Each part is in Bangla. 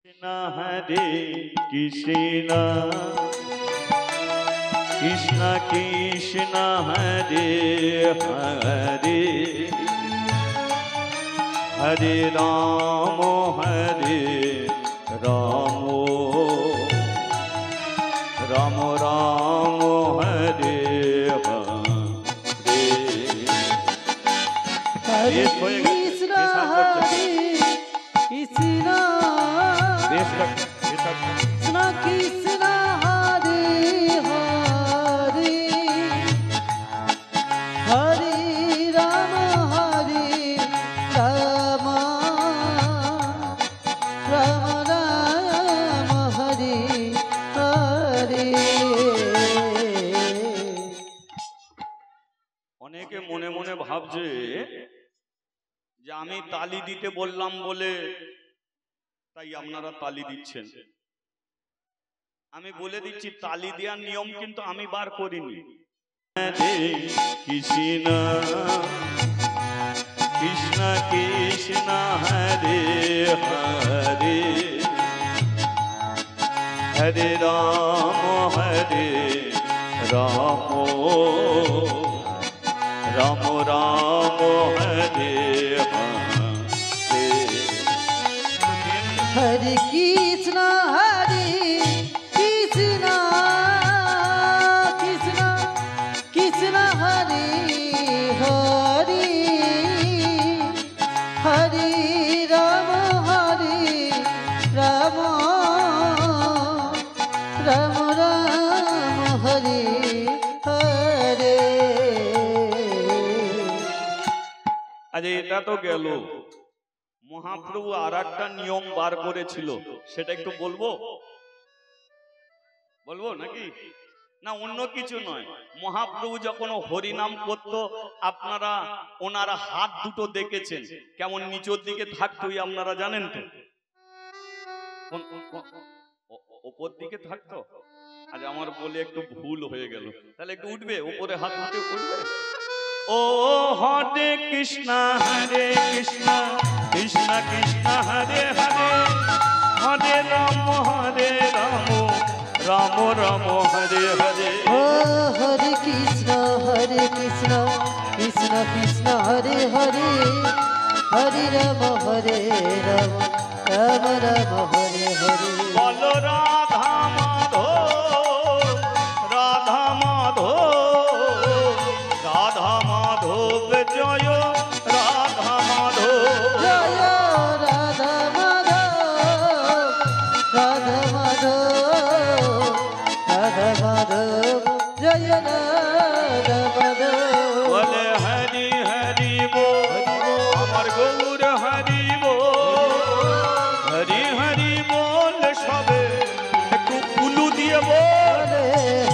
হরে কৃষ্ণ কৃষ্ণ কৃষ্ণ হরে হরে হরে রাম রাম রাম হরে হরে হরে কৃষ্ণ হরে কৃষ্ণ কৃষ্ণ কৃষ্ণ হরে হরে হরে রাম রাম রাম হরে হরে। অনেকে মনে মনে ভাবছে যে আমি তালি দিতে বললাম বলে তাই আপনারা তালি দিচ্ছেন। আমি বলে দিচ্ছি তালি দেওয়ার নিয়ম কিন্তু আমি বার করিনি। কৃষ্ণ কৃষ্ণ কৃষ্ণ হরে হরে হরে রাম রাম রাম হরে হরে কৃষ্ণ কৃষ্ণ কৃষ্ণ কৃষ্ণ হরে হরে হরে রাম রাম রাম রাম হরে হরে। আরে এটা তো গেল, মহাপ্রভু আর একটা নিয়ম বার করেছিল, সেটা একটু বলবো নাকি না অন্য কিছু নয়। মহাপ্রভু যখন হরিনাম করত আপনারা ওনারা হাত দুটো দেখেছেন কেমন নিচের দিকে থাকতো, আপনারা জানেন তো ওপর দিকে থাকতো। আজ আমার বলে একটু ভুল হয়ে গেল, তাহলে একটু উঠবে ওপরে হাত উঠে উঠবে। ও হরে কৃষ্ণ কৃষ্ণ কৃষ্ণ হরে হরে হরে রাম রাম রাম হরে হরে। ও হরে কৃষ্ণ কৃষ্ণ কৃষ্ণ হরে হরে হরে রাম রাম রাম হরে হরে। বলো রাধা মাধব জয় রাধা মাধব জয় রাধা মাধব জয় রাধা মাধব। বলে হরি হরি বল আমার গৌর হরি বল হরি হরি বল সবে একটু কুলু দিয়ে বলে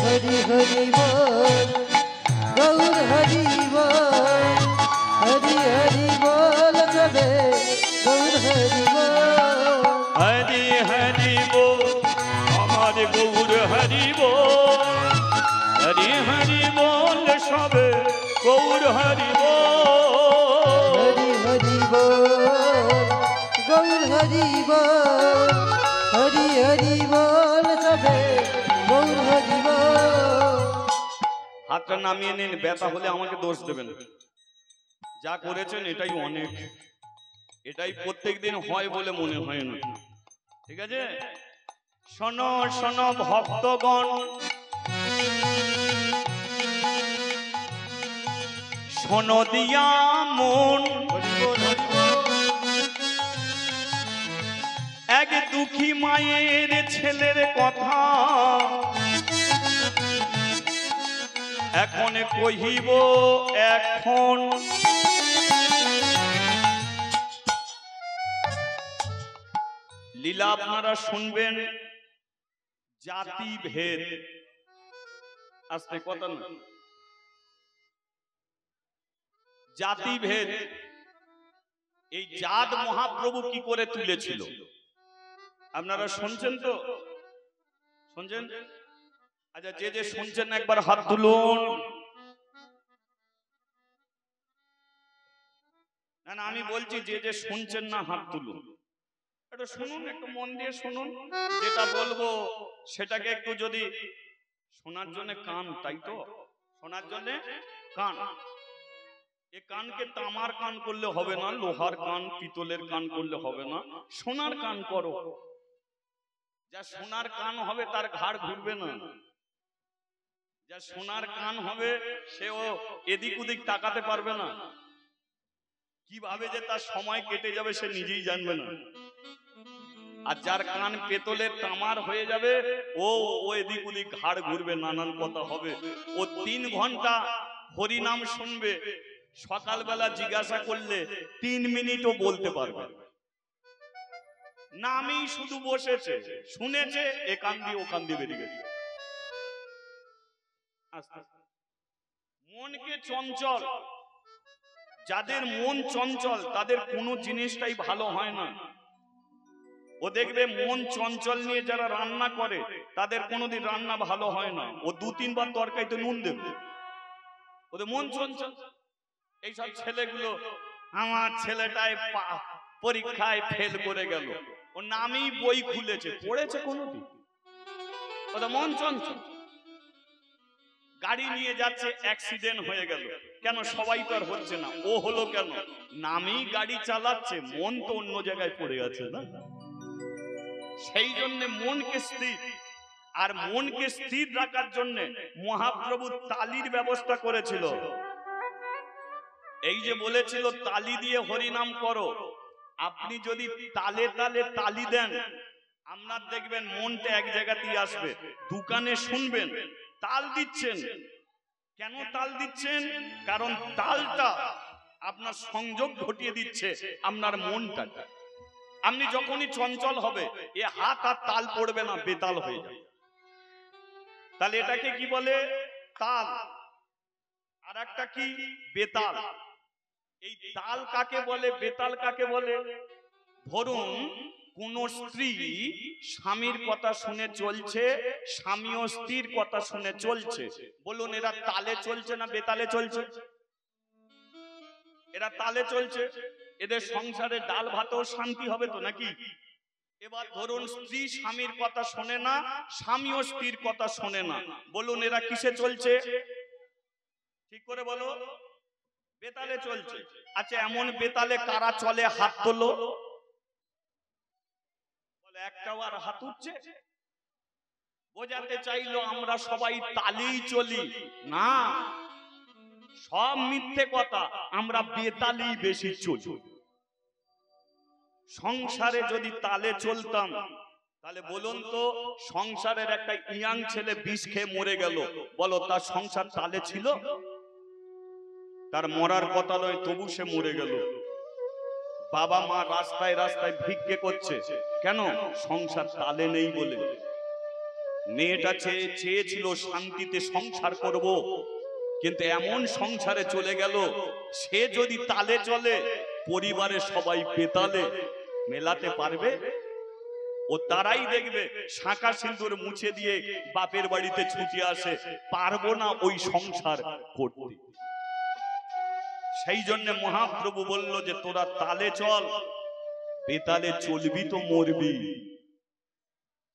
হরি হরি বল গৌর হরি বল হরি হরি বল সবে গৌর হরি বল হরি হরি বল আমার গৌর হরি বল হরি হরি বল সবে গৌর হরি বল হরি হরি বল গৌর হরি বল হরি হরি বল সবে গৌর হরি বল। হাতটা নামিয়ে নিন, ব্যথা হলে আমাকে দোষ দেবেন। যা করেছেন এটাই অনেক, এটাই প্রত্যেকদিন হয় বলে মনে হয় না, ঠিক আছে? শোনো শোনো ভক্তগণ, শোনো দিয়া মন, এক দুঃখী মায়ের ছেলের কথা এখন কহিব। এখন লীলা আপনারা শুনবেন, জাতি ভেদ আস্তে কথা না, জাতি ভেদ এই জাত মহাপ্রভু কি করে তুলেছিল আপনারা শুনছেন তো? শুনছেন? আচ্ছা, যে যে শুনছেন একবার হাত তুলুন। না না, আমি বলছি যে যে শুনছেন না হাত তুলুন। একটু শুনুন, একটু মন দিয়ে শুনুন। যেটা বলবো সেটাকে একটু যদি শোনার জন্য কান, তাই তো, শোনার জন্য কান। এ কানকে তামার কান করলে হবে না, লোহার কান পিতলের কান করলে হবে না, সোনার কান করো। যা সোনার কান হবে তার ঘাড় ঘুরবে না, যা সোনার কান হবে সেও এদিক ওদিক তাকাতে পারবে না, কিভাবে যে তার সময় কেটে যাবে সে নিজেই জানবে না। আর যার কান পেতলের তামার হয়ে যাবে ও ও এদিক ওদিক ঘাড় ঘুরবে, নানান কথা হবে। ও 3 ঘন্টা হরি নাম শুনবে, সকালবেলা জিজ্ঞাসা করলে 3 মিনিটও বলতে পারবে নামই শুধু বসেছে, শুনেছে, এ কান দিয়ে ও কান দিয়ে বেরিয়ে গেছে। মনকে চঞ্চল, যাদের মন চঞ্চল তাদের কোনো জিনিসটাই ভালো হয় না। ও দেখবে মন চঞ্চল নিয়ে যারা রান্না করে তাদের কোনোদিন রান্না ভালো হয় না। ও 2-3 বার তরকারিতে নুন দেবে, ওদের মন চঞ্চল। এইসব ছেলেগুলো, আমার ছেলেটাই পরীক্ষায় ফেল করে গেল, ও নামই বই খুলেছে, পড়েছে কোনোদিন? ওদের মন চঞ্চল। গাড়ি নিয়ে যাচ্ছে, অ্যাক্সিডেন্ট হয়ে গেল, কেন? সবাই তো আর হচ্ছে না, ও হলো কেন? নামই গাড়ি চালাচ্ছে, মন তো অন্য জায়গায় পড়ে আছে না। সেই জন্য মনকে স্থির, আর মনকে স্থির রাখার জন্য মহাপ্রভু তালির ব্যবস্থা করেছিল। এই যে বলেছিল তালি দিয়ে হরিনাম করো, আপনি যদি তালে তালে তালি দেন আপনার দেখবেন মনটা এক জায়গাতেই আসবে। দোকানে শুনবেন তাল দিচ্ছেন, কেন তাল দিচ্ছেন? কারণ তালটা আপনার সংযোগ ঘটিয়ে দিচ্ছে আপনার মনটা। আপনি যখনই চঞ্চল হবে এ হাত আর তাল পড়বে না, বেতাল হয়ে যাবে। তাহলে এটাকে কি বলে? তাল। আর একটা কি? বেতাল। এই তাল কাকে বলে, বেতাল কাকে বলে? ধরুন কোন স্ত্রী স্বামীর কথা শুনে চলছে, স্বামীও স্ত্রীর কথা শুনে চলছে, বলুন এরা তালে চলছে না বেতালে চলছে? এরা তালে চলছে, এদের সংসারে ডাল ভাতেও শান্তি হবে তো নাকি? এবার ধরুন স্ত্রী স্বামীর কথা শোনে না, স্বামীও স্ত্রীর কথা শোনে না, বলুন এরা কিসে চলছে? ঠিক করে বলো। বেতালে চলছে। আচ্ছা এমন বেতালে কারা চলে? হাত তোলো। বলে একটাও আর হাত উঠছে? বোঝাতে চাইলো আমরা সবাই তালেই চলি না, সব মিথ্যে কথা, আমরা বেতালেই বেশি চলি। সংসারে যদি তালে চলতাম তাহলে বলুন তো, সংসারের একটা ইয়াং ছেলে বিষ খেয়ে মরে গেল, বলো তার সংসার তালে ছিল? তার মরার কথা নয়, তবু সে মরে গেল। বাবা মা রাস্তায় রাস্তায় ভিক্ষে করছে, কেন? সংসার তালে নেই বলে। মেয়েটা চেয়েছিল শান্তিতে সংসার করব, কিন্তু এমন সংসারে চলে গেল, সে যদি তালে চলে পরিবারের সবাই বেতালে মেলাতে পারবে? ও তারাই দেখবে শাঁখা সিঁদুর মুছে দিয়ে বাপের বাড়িতে ছুটে আসে, পারবো না ওই সংসার করতে। সেই জন্য মহাপ্রভু বলল যে তোরা তালে চল, বেতালে চলবি তো মরবি।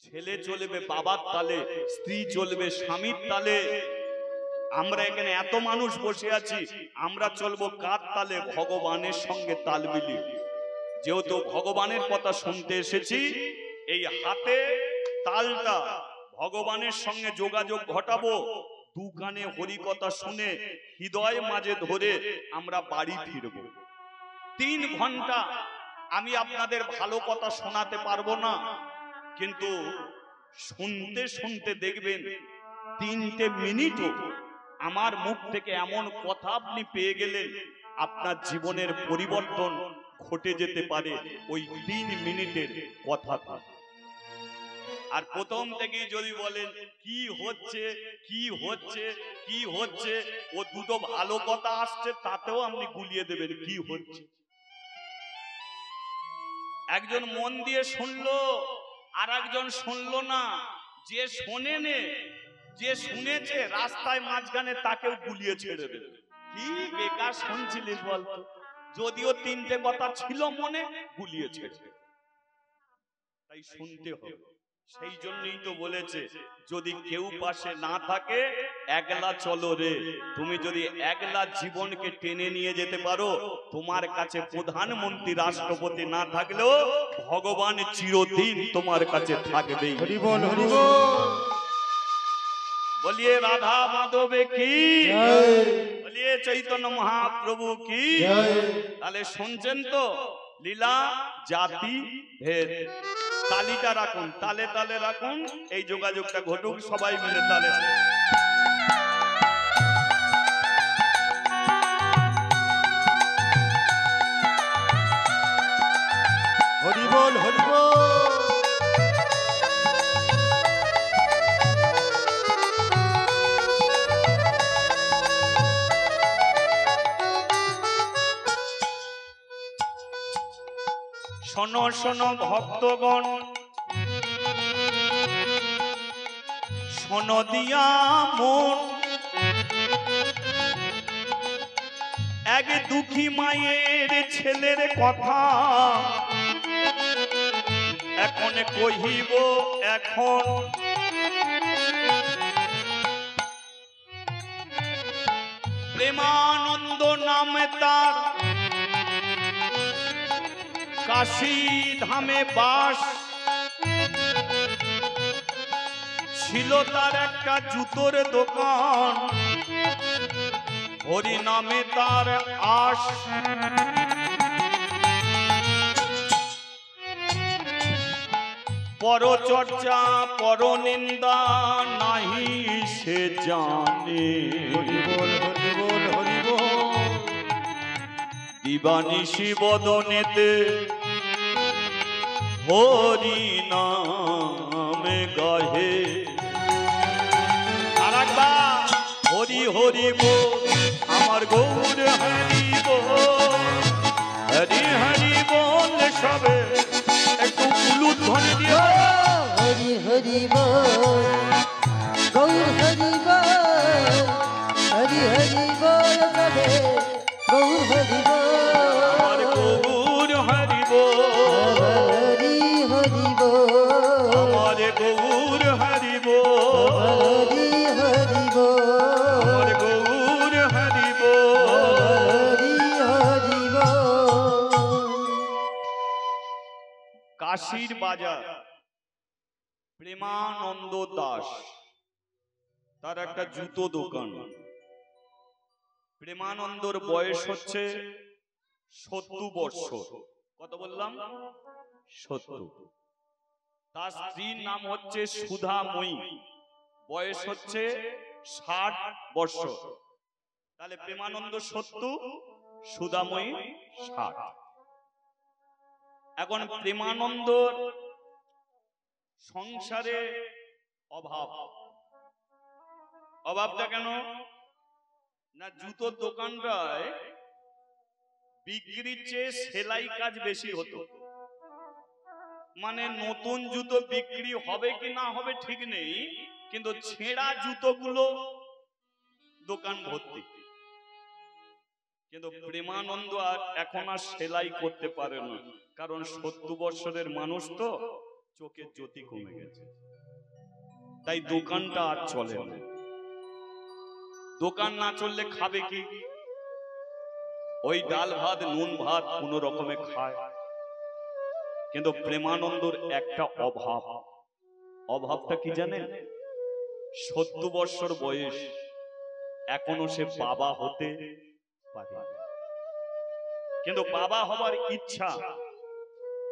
ছেলে চলবে বাবার তালে, স্ত্রী চলবে স্বামীর তালে। আমরা এখানে এত মানুষ বসে আছি, আমরা চলবো কার তালে? ভগবানের সঙ্গে তাল মিলিয়ে। যেহেতু ভগবানের কথা শুনতে এসেছি, এই হাতে তালটা ভগবানের সঙ্গে যোগাযোগ ঘটাবো। দু কানে হরি কথা শুনে হৃদয় মাঝে ধরে আমরা বাড়ি ফিরবো। 3 ঘন্টা আমি আপনাদের ভালো কথা শোনাতে পারবো না, কিন্তু শুনতে শুনতে দেখবেন 3টে মিনিটও আমার মুখ থেকে এমন কথা আপনি পেয়ে গেলেন, আপনার জীবনের পরিবর্তন ঘটে যেতে পারে ওই 3 মিনিটের কথাটা। আর প্রথম থেকে যদি বলেন কি হচ্ছে কি হচ্ছে কি হচ্ছে, ও দুটো ভালো কথা আসছে তাতেও আপনি গুলিয়ে দেবেন কি হচ্ছে। একজন মন দিয়ে শুনলো, আর একজন শুনলো না। যে শোনেনে, যে শুনেছে রাস্তায় মাঝখানে তাকেও গুলিয়ে ছেড়ে দেবে। কি বেকার শুনছিলিস বলতো? যদিও 3টে কথা ছিল মনে, গুলিয়ে ছেড়ে। তাই শুনতে হবে। সেই জন্যই তো বলেছে যদি কেউ পাশে না থাকে একলা চলো রে। তুমি যদি একলা জীবনকে টেনে নিয়ে যেতে পারো, তোমার কাছে প্রধানমন্ত্রী রাষ্ট্রপতি না থাকলেও ভগবান চিরদিন তোমার কাছে থাকবেই। হরি বল হরি বল। বলিয়ে রাধা মাধবে কি জয়, বলিয়ে চৈতন্য মহাপ্রভু কি। জয়। তাহলে শুনছেন তো, লীলা জাতি ভেদ। তালিটা রাখুন, তালে তালে রাখুন, এই যোগাযোগটা ঘটুক সবাই মিলে তালে। হরি বল হরি বল। শোনো শোনো ভক্তগণ, শোনো দিয়া মন, এক দুঃখী মায়ের ছেলের কথা এখন কহিব। এখন প্রেমানন্দ নামে তার কাশী ধামে বাস ছিল। তার একটা জুতোর দোকান, হরি নামে তার আশ। পরচর্চা পরনিন্দা নাহি সে জানে। হরি বল হরি বল হরি বল। দিবানিশি বদনেতে হরি নামে গাহে। আরেকবার হরি হরি বল, আমার গৌর হরি বল, হরি হরি বল। সবে একটু উলুধ্বনি দিয়ে হরি হরি বল, গৌর হরি বল, হরি হরি বল সবে গৌর হরি আমার বল, গৌর হরি বল, হরি হরি বল, আমার গৌর হরি বল, হরি হরি বল, আমার গৌর হরি বল। হরি হরি বল। কাশীর বাজার প্রেমানন্দ দাস, তার একটা জুতো দোকান। প্রেমানন্দর বয়স হচ্ছে 70 বৎসর। কত বললাম? 70। তার স্ত্রীর নাম হচ্ছে সুধাময়ী, বয়স হচ্ছে 60 বৎসর। তাহলে প্রেমানন্দ 70, সুধাময়ী 60। এখন প্রেমানন্দর সংসারে অভাব। অভাবটা কেন না, জুতোর দোকানটায় বিক্রির চেয়ে সেলাই কাজ বেশি হতো। মানে নতুন জুতো বিক্রি হবে কি না হবে ঠিক নেই, কিন্তু ছেঁড়া জুতোগুলো দোকান ভর্তি। কিন্তু প্রেমানন্দ আর এখন আর সেলাই করতে পারে না, কারণ 70 বছরের মানুষ তো, চোখের জ্যোতি কমে গেছে, তাই দোকানটা আর চলে না। দোকান না চললে খাবে কি? ওই ডাল ভাত নুন ভাত কোন রকমে খায়। কিন্তু প্রেমানন্দর একটা অভাব। অভাবটা কি জানেন? 70 বছর বয়স, এখনো সে বাবা হতে পারে। কিন্তু বাবা হবার ইচ্ছা,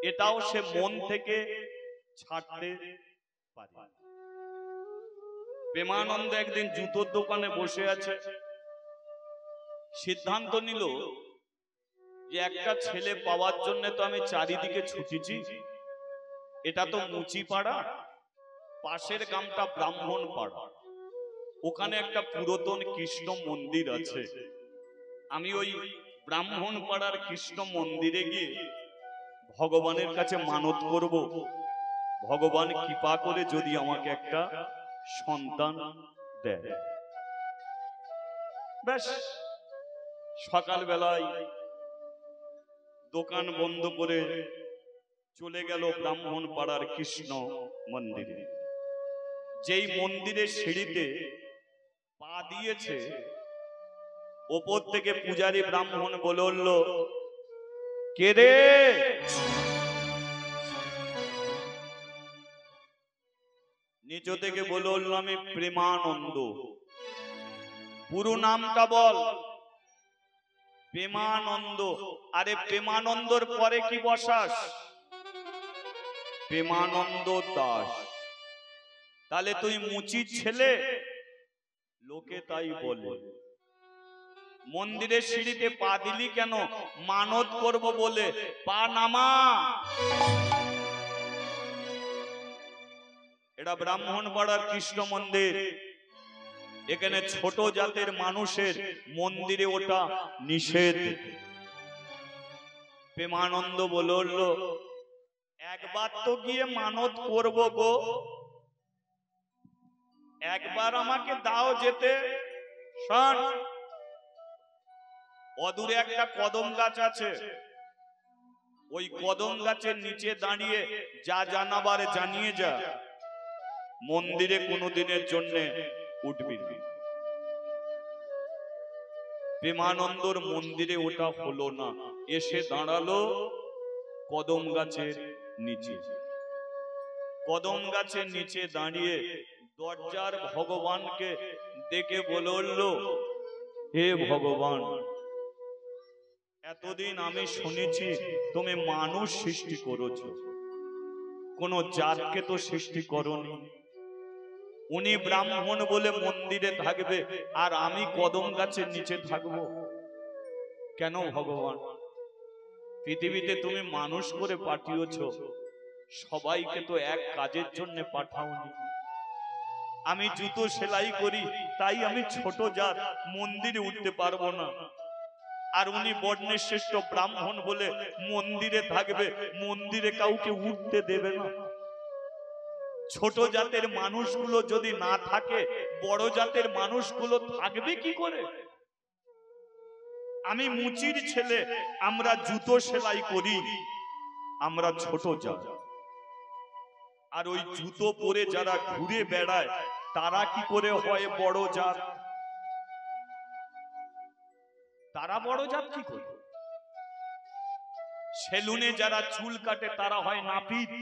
এটাও সে মন থেকে ছাড়তে পারে। প্রেমানন্দ একদিন জুতোর দোকানে বসে আছে, সিদ্ধান্ত নিল যে একটা ছেলে পাওয়ার জন্য তো আমি চারিদিকে ছুটেছি, এটা তো মুচি পাড়া, পাশের গ্রামটা ব্রাহ্মণ পাড়া, ওখানে একটা পুরাতন কৃষ্ণ মন্দির আছে। আমি ওই ব্রাহ্মণ পাড়ার কৃষ্ণ মন্দিরে গিয়ে ভগবানের কাছে মানত করব, ভগবান কৃপা করে যদি আমাকে একটা সন্তান দেয়। ব্যাস, সকালবেলায় দোকান বন্ধ করে চলে গেল ব্রাহ্মণ পাড়ার কৃষ্ণ মন্দিরে। যেই মন্দিরের সিঁড়িতে পা দিয়েছে, ওপর থেকে পূজারী ব্রাহ্মণ বলল, কে রে? নিচ থেকে বলল, আমি প্রেমানন্দ। পুরো নামটা বল। প্রেমানন্দ। আরে প্রেমানন্দর পরে কি বসাস? প্রেমানন্দ দাস। তাহলে তুই মুচির ছেলে? লোকে তাই বলে। মন্দিরের সিঁড়িতে পা দিলি কেন? মানত করব বলে। পা নামা। এটা ব্রাহ্মণ পাড়ার কৃষ্ণ মন্দির। এখানে ছোট জাতের মানুষের মন্দিরে ওটা নিষেধ। প্রেমানন্দ বলল, একবার তো গিয়ে মানত করব গো, একবার আমাকে দাও যেতে। শোন, অদূরে একটা কদম গাছ আছে, ওই কদম গাছের নিচে দাঁড়িয়ে যা জানাবার জানিয়ে যা। মন্দিরে কোনোদিনের জন্য উঠবি না। প্রেমানন্দর মন্দিরে ওটা হলো না। এসে দাঁড়ালো কদম গাছের নিচে। কদম গাছের নিচে দাঁড়িয়ে দরজার ভগবানকে ডেকে বলল, হে ভগবান, এতদিন আমি শুনেছি তুমি মানুষ সৃষ্টি করেছো, কোন জাতকে তো সৃষ্টি করনি। উনি ব্রাহ্মণ বলে মন্দিরে থাকবে, আর আমি কদম গাছের নিচে থাকবো কেন ভগবান? পৃথিবীতে তুমি মানুষ করে পাঠিয়েছো, সবাইকে তো এক কাজের জন্য পাঠাওনি। আমি জুতো সেলাই করি, তাই আমি ছোট জাত, মন্দিরে উঠতে পারবো না। আর উনি বর্ণের শ্রেষ্ঠ ব্রাহ্মণ বলে মন্দিরে থাকবে, মন্দিরে কাউকে উঠতে দেবে না। ছোট জাতের মানুষগুলো যদি না থাকে, বড় জাতের মানুষগুলো থাকবে কি করে? আমি মুচির ছেলে, আমরা জুতো সেলাই করি, আমরা ছোট জাত। আর ওই জুতো পরে যারা ঘুরে বেড়ায়, তারা কি করে হয় বড় জাত? তারা বড় জাত কি করে? সেলুনে যারা চুল কাটে তারা হয় নাপিত,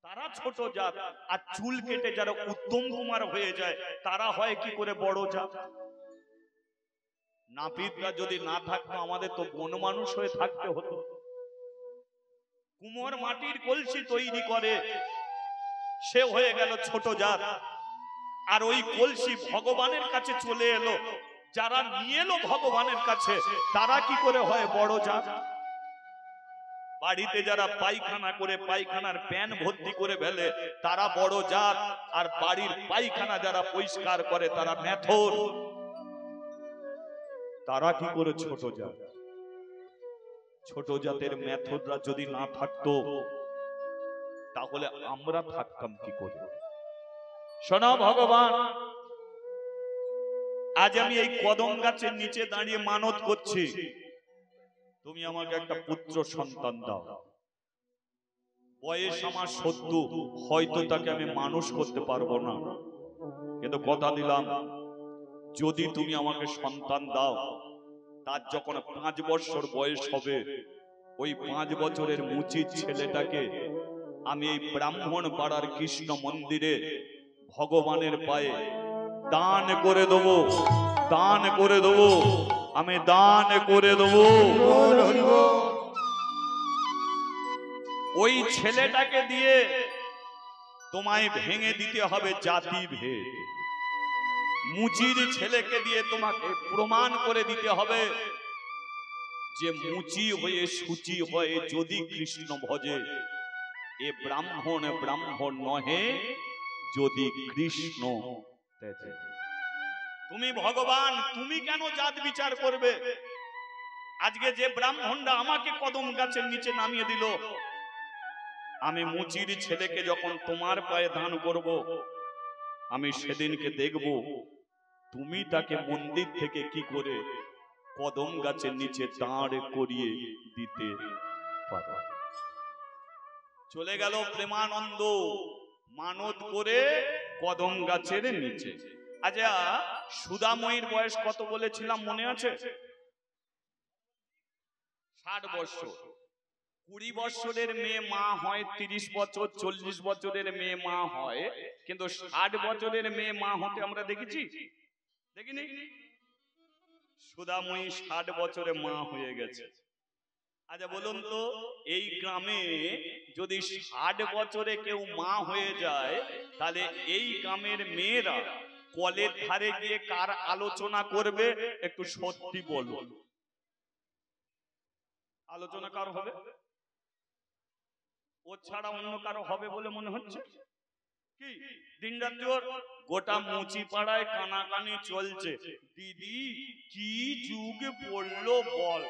তারা ছোট জাত। আর চুল কেটে যারা উত্তম কুমার হয়ে যায়, তারা হয় কি করে বড় জাত? নাপিতরা যদি না থাকতো, আমাদের তো বন মানুষ হয়ে থাকতে হতো। কুমোর মাটির কলসি তৈরি করে, সে হয়ে গেল ছোট জাত। আর ওই কলসি ভগবানের কাছে চলে এলো, যারা নিয়ে এলো ভগবানের কাছে, তারা কি করে হয় বড় জাত? বাড়িতে যারা পায়খানা করে পায়খানার প্যান ভর্তি করে ফেলে, তারা বড় জাত। আর বাড়ির পায়খানা যারা পরিষ্কার করে, তারা মেথর। তারা কি করে ছোট জাত? ছোট জাতের মেথররা যদি না থাকতো, তাহলে আমরা থাকতাম কি করে? শোনো ভগবান, আজ আমি এই কদম গাছের নিচে দাঁড়িয়ে মানত করছি, তুমি আমাকে একটা পুত্র সন্তান দাও। বয়স আমার ৭০, হয়তো তাকে আমি মানুষ করতে পারবো না, কিন্তু কথা দিলাম, যদি তুমি আমাকে সন্তান দাও, তার যখন ৫ বছর বয়স হবে, ওই ৫ বছরের মুচির ছেলেটাকে আমি এই ব্রাহ্মণ পাড়ার কৃষ্ণ মন্দিরে ভগবানের পায়ে দান করে দেবো। দান করে দেবো, আমি দান করে দেবো। ওই ছেলেটাকে দিয়ে তোমায় ভেঙে দিতে হবে জাতি ভেদ। মুচির ছেলেকে দিয়ে তোমাকে প্রমাণ করে দিতে হবে যে মুচি হয়ে সুচি হয়ে যদি কৃষ্ণ ভজে, এ ব্রাহ্মণ ব্রাহ্মণ নহে, যদি কৃষ্ণ তেজে। তুমি ভগবান, তুমি কেন জাত বিচার করবে? আজকে যে ব্রাহ্মণরা আমাকে কদম গাছের নিচে নামিয়ে দিল, আমি মুচির ছেলেকে যখন তোমার পায়ে দান করব, আমি সেদিনকে দেখব তুমি তাকে মন্দির থেকে কি করে কদম গাছের নিচে দাঁড় করিয়ে দিতে পারো। চলে গেল প্রেমানন্দ মানত করে কদম গাছের নিচে। আচ্ছা, সুদাময়ীর বয়স কত বলেছিলাম মনে আছে? 60 বছর। 20 বছরের মেয়ে মা হয়, 30 বছর 40 বছরের মেয়ে মা হয়, কিন্তু 60 বছরের মেয়ে মা হতে আমরা দেখেছি? দেখিনি। সুদাময়ী 60 বছরে মা হয়ে গেছে। আচ্ছা বলুন তো, এই গ্রামে যদি 60 বছরে কেউ মা হয়ে যায়, তাহলে এই গ্রামের মেয়েরা কলের ধারে গিয়ে কার আলোচনা করবে? একটু সত্যি বলুন, আলোচনা কার হবে? ও ছাড়া অন্য কারো হবে বলে মনে হচ্ছে কি? দিনরাত গোটা মুচি পাড়ায় কানাকানি চলছে, দিদি কি যুগ পড়লো বল,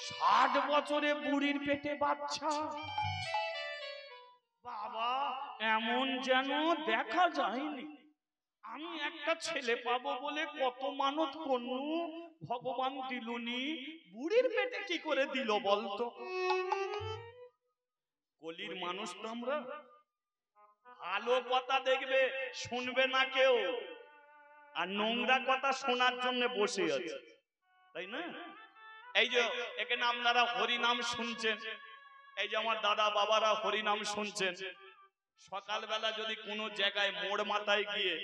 60 বছরে বুড়ির পেটে বাচ্চা। বাবা, এমন যেন দেখা যায়নি। আমি একটা ছেলে পাবো বলে কত মানত করলু, ভগবান দিলুনি, বুড়ির পেটে কি করে দিল বলতো? কলির মানুষ তো আমরা। ভালো কথা দেখবে শুনবে না কেউ, আর নোংরা কথা শোনার জন্য বসে আছে, তাই না? এই যে এখানে আপনারা হরিনাম শুনছেন, এই যে আমার দাদা বাবারা হরিনাম শুনছেন, সকালবেলা যদি কোনো জায়গায় মোড় মাথায় গিয়ে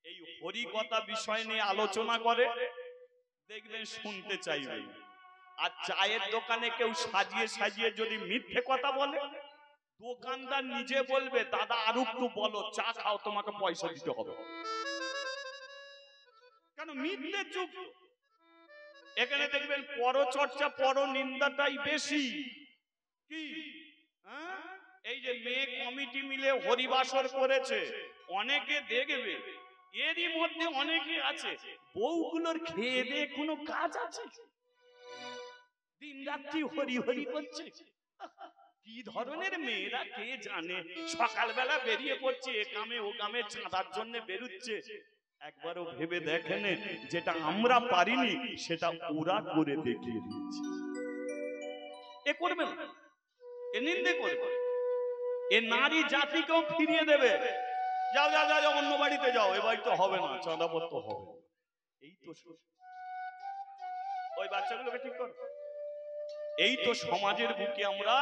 এই হরি কথা বিষয় নিয়ে আলোচনা করে, দেখবেন শুনতে চাইবে। আর চায়ের দোকানে কেউ সাজিয়ে সাজিয়ে যদি মিথ্যে কথা বলে, দোকানদার নিজে বলবে দাদা আর একটু বলো, চা খাও, তোমাকে পয়সা দিতে হবে। কেন? মিথ্যে যুগ। এখানে দেখবেন পরচর্চা পর নিন্দাটাই বেশি। কি এই যে মেয়ে কমিটি মিলে হরিবাসর করেছে, অনেকে দেখবে এরই মধ্যে অনেকে আছে বউগুলোর খেয়ে দিয়ে কোনো কাজ আছে? দিন রাত্রি হরি হরি করছে। কি ধরনের মেয়েরা কে জানে? সকালবেলা বেরিয়ে পড়ছে, এ কামে ও কামে চাঁদার জন্য বেরুচ্ছে। একবারও ভেবে দেখেন, যেটা আমরা পারিনি সেটা ওরা করে দেখিয়ে দিয়েছে। এ করবে না, এ নিন্দে করবে, এ নারী জাতিকেও ফিরিয়ে দেবে। যাও যাও যাও, অন্য বাড়িতে যাও, এ বাড়িতে হবে না, চাঁদাপত্র হবে। এই তো ওই বাচ্চাগুলোকে ঠিক করো। এই তো সমাজের বুকে আমরা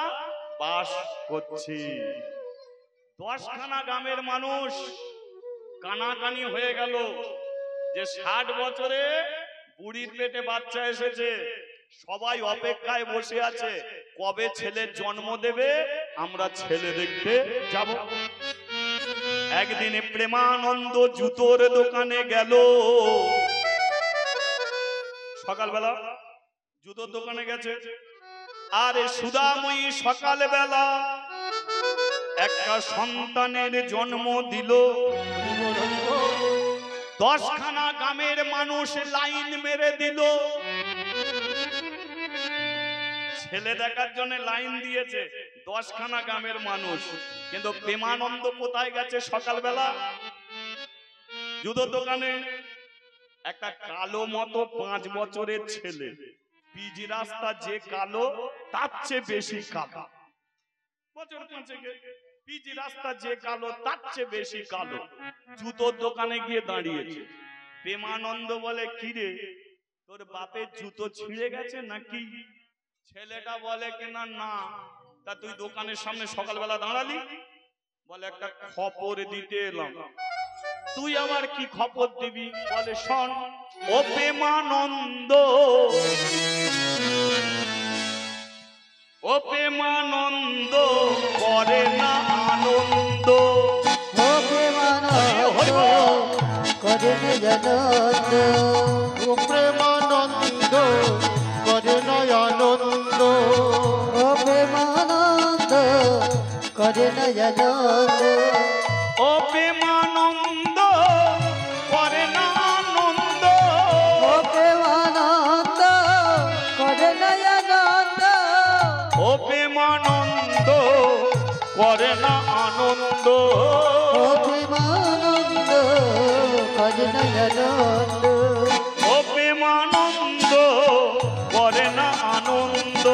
বাস করছি। 10খানা গ্রামের মানুষ কানাকানি হয়ে গেল যে 60 বছরে বুড়ির পেটে বাচ্চা এসেছে। সবাই অপেক্ষায় বসে আছে, কবে ছেলের জন্ম দেবে, আমরা ছেলে দেখতে যাব। একদিনে প্রেমানন্দ জুতোর দোকানে গেল। সকালবেলা জুতোর দোকানে গেছে, আরে সুদাময়ী সকালবেলা একটা সন্তানের জন্ম দিল। 10খানা গ্রামের মানুষ লাইন মেরে দিল। ছেলে দেখার জন্য লাইন দিয়েছে 10খানা গ্রামের মানুষ, কিন্তু প্রেমানন্দ কোথায় গেছে? সকালবেলা জুতোর দোকানে। একটা কালো মতো 5 বছরের ছেলে, পিচ রাস্তা যে কালো তার চেয়ে বেশি কালো। বছর 5 পিচ রাস্তা যে কালো তার চেয়ে বেশি কালো, জুতোর দোকানে গিয়ে দাঁড়িয়েছে। প্রেমানন্দ বলে, কিরে তোর বাপের জুতো ছিঁড়ে গেছে নাকি? ছেলেটা বলে কিনা না। তা তুই দোকানের সামনে সকালবেলা দাঁড়ালি? বলে একটা খবর দিতে এলাম। তুই আবার কি খবর দিবি? বলে শোন, ও প্রেমানন্দ, ও প্রেমানন্দ করে না আনন্দ, ও প্রেমানন্দ করে না আনন্দ, ও প্রেমানন্দ করে না আনন্দ, ও প্রেমানন্দ করে না আনন্দ, ও প্রেমানন্দ করে না আনন্দ, ও প্রেমানন্দ করে না আনন্দ, ও প্রেমানন্দ করে না আনন্দ, ও প্রেমানন্দ করে না আনন্দ, ও প্রেমানন্দ করে না আনন্দ,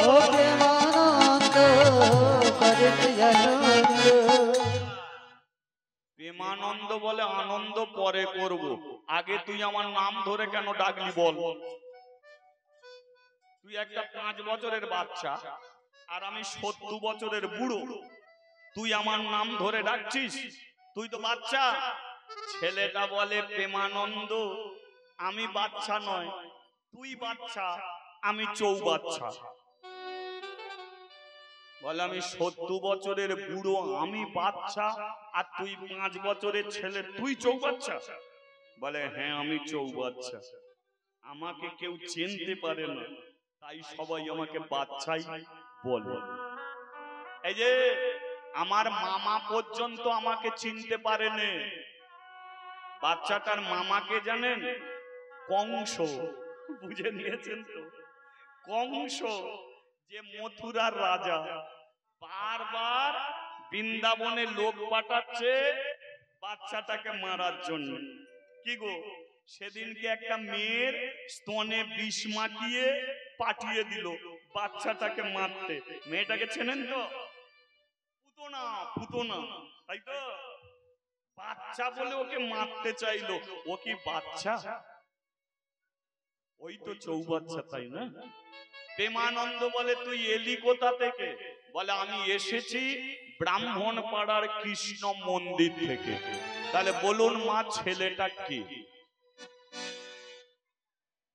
ও প্রেমানন্দ করে না প্রেমানন্দ বলে আনন্দ পরে করব, আগে তুই আমার নাম ধরে কেন ডাকলি বল? তুই একটা 5 বছরের বাচ্চা আর আমি 70 বছরের বুড়ো, তুই আমার নাম ধরে ডাকছিস? তুই তো বাচ্চা। ছেলেটা বলে প্রেমানন্দ আমি বাচ্চা নয়, তুই বাচ্চা, আমি চৌবাচ্চা। বলে আমি 70 বছরের বুড়ো, আমি বাচ্চা, আর তুই 5 বছরের ছেলে, তুই চৌবাচ্চা? বলে হ্যাঁ আমি চৌবাচ্চা। আমাকে কেউ চিনতে পারে না, তাই সবাই আমাকে বাচ্চাই বলে। এই যে আমার মামা পর্যন্ত আমাকে চিনতে পারেনি। বাচ্চাটার মামাকে জানেন? কংস। বুঝে নিয়েছেন তো? কংস যে মথুরার রাজা, বারবার বৃন্দাবনে লোক পাঠাচ্ছে বাচ্চাটাকে মারার জন্য। কি গো, সেদিনকে একটা মেয়ের স্তনে বিষ মাখিয়ে পাঠিয়ে দিল বাচ্চাটাকে মারতে। মেয়েটাকে চেনেন তো? পুতনা, পুতনা, তাই তো? বাচ্চা বলে ওকে মারতে চাইলো। ও কি বাচ্চা? ওই তো চৌবাচ্চা, তাই না? প্রেমানন্দ বলে তুই এলি কোথা থেকে? বলে আমি এসেছি ব্রাহ্মণ পাড়ার কৃষ্ণ মন্দির থেকে। তাহলে বলুন মা, ছেলেটা কি?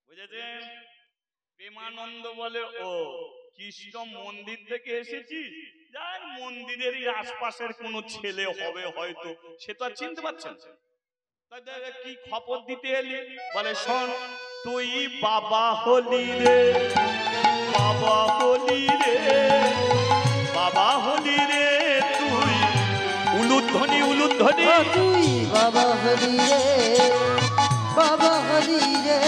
বুঝেছেন? প্রেমানন্দ বলে ও কৃষ্ণ মন্দির থেকে এসেছিস, যার মন্দিরেরই আশপাশের কোন ছেলে হবে হয়তো, সে তো আর চিনতে পারছেন। কি খবর দিতে এলি? বলে শোন, তুই বাবা হলি রে, বাবা হলি রে, বাবা হলি রে, তুই উলুধ্বনি, উলুধ্বনি। তুই বাবা হরি রে, বাবা হরি রে,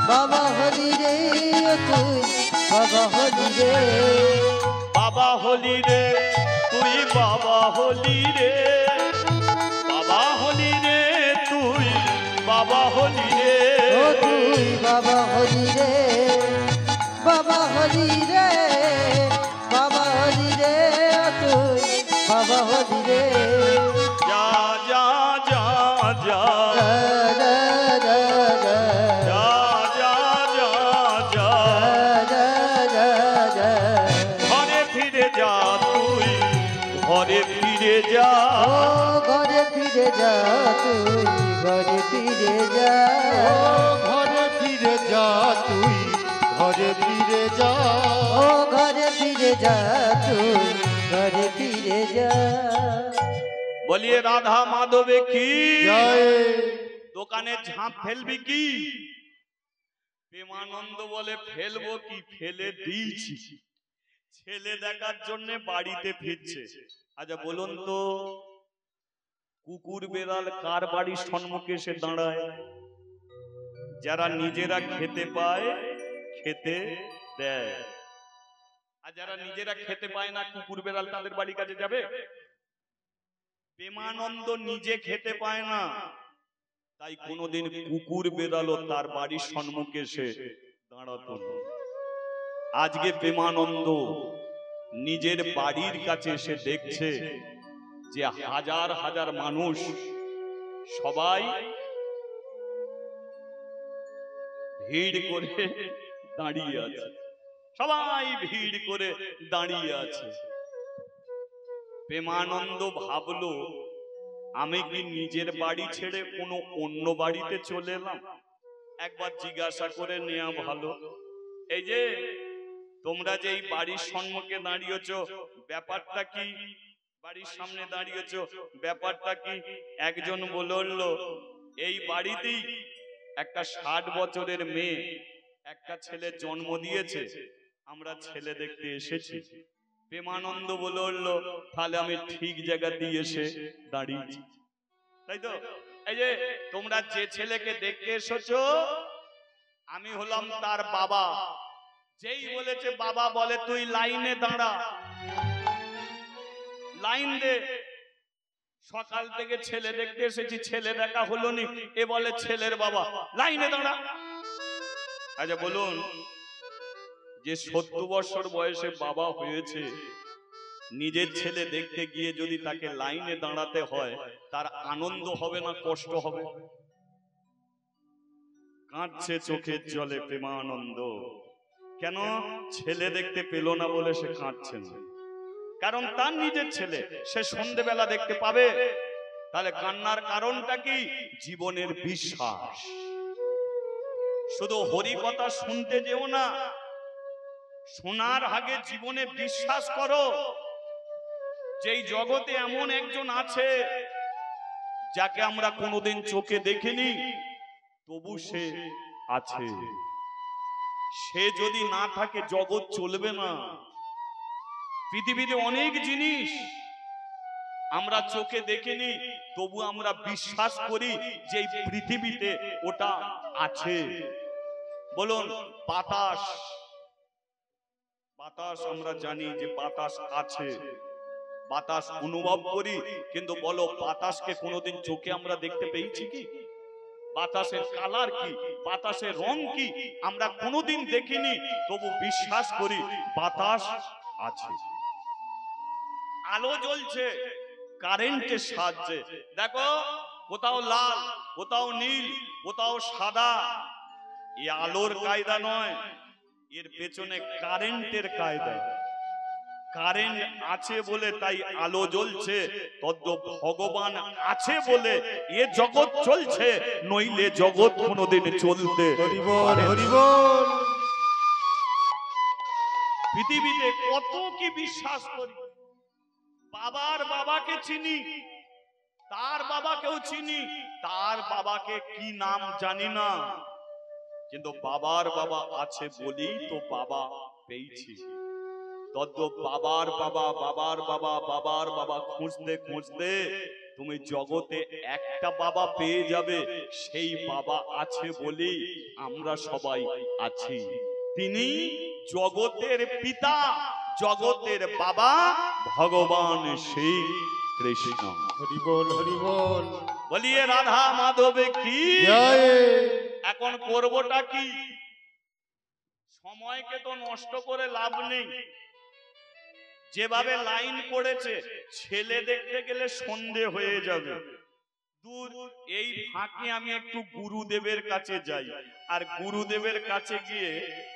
বাবা হরি রে, তুই বাবা হরি রে, বাবা হলি রে, তুই বাবা হলি রে, বাবা হলি রে, তুই বাবা হলি রে। ও তুই বাবা হরি রে, বাবা হরি রে, বাবা হরি রে, তুই বাবা হরি রে। যা যা যা যা রা রা রা রা, যা যা যা যা, রা রা রা রা। ঘরে ফিরে যা, তুই ঘরে ফিরে যা। ও ঘরে ফিরে যা, তুই ঘরে ফিরে যা। ঘরে ফিরে যা, তুই ঘরে ফিরে যা। ও ঘরে ফিরে যা, তুই ঘরে ফিরে যা। বলিয়ে রাধা মাধবে কি জয়। দোকানে ঝাঁপ ফেলবি কি? প্রেমানন্দ বলে ফেলবো কি, ফেলে দিয়েছি। ছেলে দেখার জন্য বাড়িতে ফিরছে। আচ্ছা বলুন তো, কুকুর বেড়াল কার বাড়ির সম্মুখে এসে দাঁড়ায়? যারা নিজেরা খেতে পায়, খেতে দেয়। আর যারা নিজেরা খেতে পায় না, কুকুর বেড়াল তাদের বাড়ির কাছে যাবে? প্রেমানন্দ নিজে খেতে পায় না, তাই কোনোদিন কুকুর বেড়ালও তার বাড়ির সম্মুখে এসে দাঁড়াতো না। আজকে প্রেমানন্দ নিজের বাড়ির কাছে এসে দেখছে যে হাজার হাজার মানুষ সবাই ভিড় করে দাঁড়িয়ে আছে, সবাই ভিড় করে দাঁড়িয়ে আছে। প্রেমানন্দ ভাবলো, আমি কি নিজের বাড়ি ছেড়ে কোনো অন্য বাড়িতে চলে এলাম? একবার জিজ্ঞাসা করে নেওয়া ভালো। এই যে তোমরা যে এই বাড়ির সম্মুখে দাঁড়িয়েছ, ব্যাপারটা কি? বাড়ির সামনে দাঁড়িয়েছ, ব্যাপারটা কি? একজন বলল, এই বাড়িতেই একটা 60 বছরের মেয়ে একটা ছেলে জন্ম দিয়েছে, আমরা ছেলে দেখতে এসেছি। প্রেমানন্দ বলল, তাহলে আমি ঠিক জায়গাতেই এসে দাঁড়িয়েছি, তাই তো? এই যে তোমরা যে ছেলেকে দেখতে এসেছো, আমি হলাম তার বাবা। যেই বলেছে বাবা, বলে তুই লাইনে দাঁড়া, লাইন দে। সকাল থেকে ছেলে দেখতে এসেছি, ছেলে দেখা হলো নি, এ বলে ছেলের বাবা, লাইনে দাঁড়া। আচ্ছা বলুন, যে 70 বছর বয়সে বাবা হয়েছে, নিজের ছেলে দেখতে গিয়ে যদি তাকে লাইনে দাঁড়াতে হয়, তার আনন্দ হবে না কষ্ট হবে? কাঁদছে চোখের জলে প্রেমানন্দ। কেন? ছেলে দেখতে পেল না বলে সে কাঁদছে না, কারণ তার নিজের ছেলে সে সন্ধ্যেবেলা দেখতে পাবে। তাহলে কান্নার কারণটা কি? জীবনের বিশ্বাস। শুধু হরি কথা শুনতে যেও না, শোনার আগে জীবনে বিশ্বাস করো যেই জগতে এমন একজন আছে যাকে আমরা কোনোদিন চোখে দেখিনি, তবু সে আছে। সে যদি না থাকে জগৎ চলবে না। পৃথিবীতে অনেক জিনিস আমরা চোখে দেখিনি, তবু আমরা বিশ্বাস করি যে এই পৃথিবীতে ওটা আছে। বলুন, বাতাস, বাতাস আমরা জানি যে বাতাস আছে, বাতাস অনুভব করি, কিন্তু বলো বাতাসকে কোনোদিন চোখে আমরা দেখতে পেয়েছি কি? বাতাসের কালার কি, বাতাসের রং কি, আমরা কোনোদিন দেখিনি, তবু বিশ্বাস করি বাতাস আছে। আলো জ্বলছে কারেন্টের সাহায্যে। দেখো, কোথাও লাল, কোথাও নীল, কোথাও সাদা। এই আলোর কায়দা নয়, এর পেছনে কারেন্টের কায়দা। কারেন্ট আছে বলে তাই আলো জ্বলছে, তদ্রূপ ভগবান আছে বলে এ জগৎ চলছে, নইলে জগৎ কোনোদিন চলতে পারে না। পৃথিবীতে কত কি বিশ্বাস করি। বাবার বাবাকে চিনি, তার বাবাকেও চিনি, তার বাবাকে কি নাম জানি না, কিন্তু বাবার বাবা আছে বলেই তো বাবা পেয়েছি। তদ্রূপ বাবার বাবা, বাবার বাবা, বাবার বাবা খুঁজতে খুঁজতে তুমি জগতে একটা বাবা পেয়ে যাবে। সেই বাবা আছে বলেই আমরা সবাই আছি। তিনি জগতের পিতা, জগতের বাবা, ভগবান শ্রী কৃষ্ণ। হরি বল, হরি বল। বলিয়ে রাধা মাধবে কি জয়। এখন করবোটা কি? সময়কে তো নষ্ট করে লাভ নেই। যেভাবে লাইন পড়েছে, ছেলে দেখতে গেলে সন্ধে হয়ে যাবে। দূর, এই ফাঁকে আমি একটু গুরুদেবের কাছে যাই, আর গুরুদেবের কাছে গিয়ে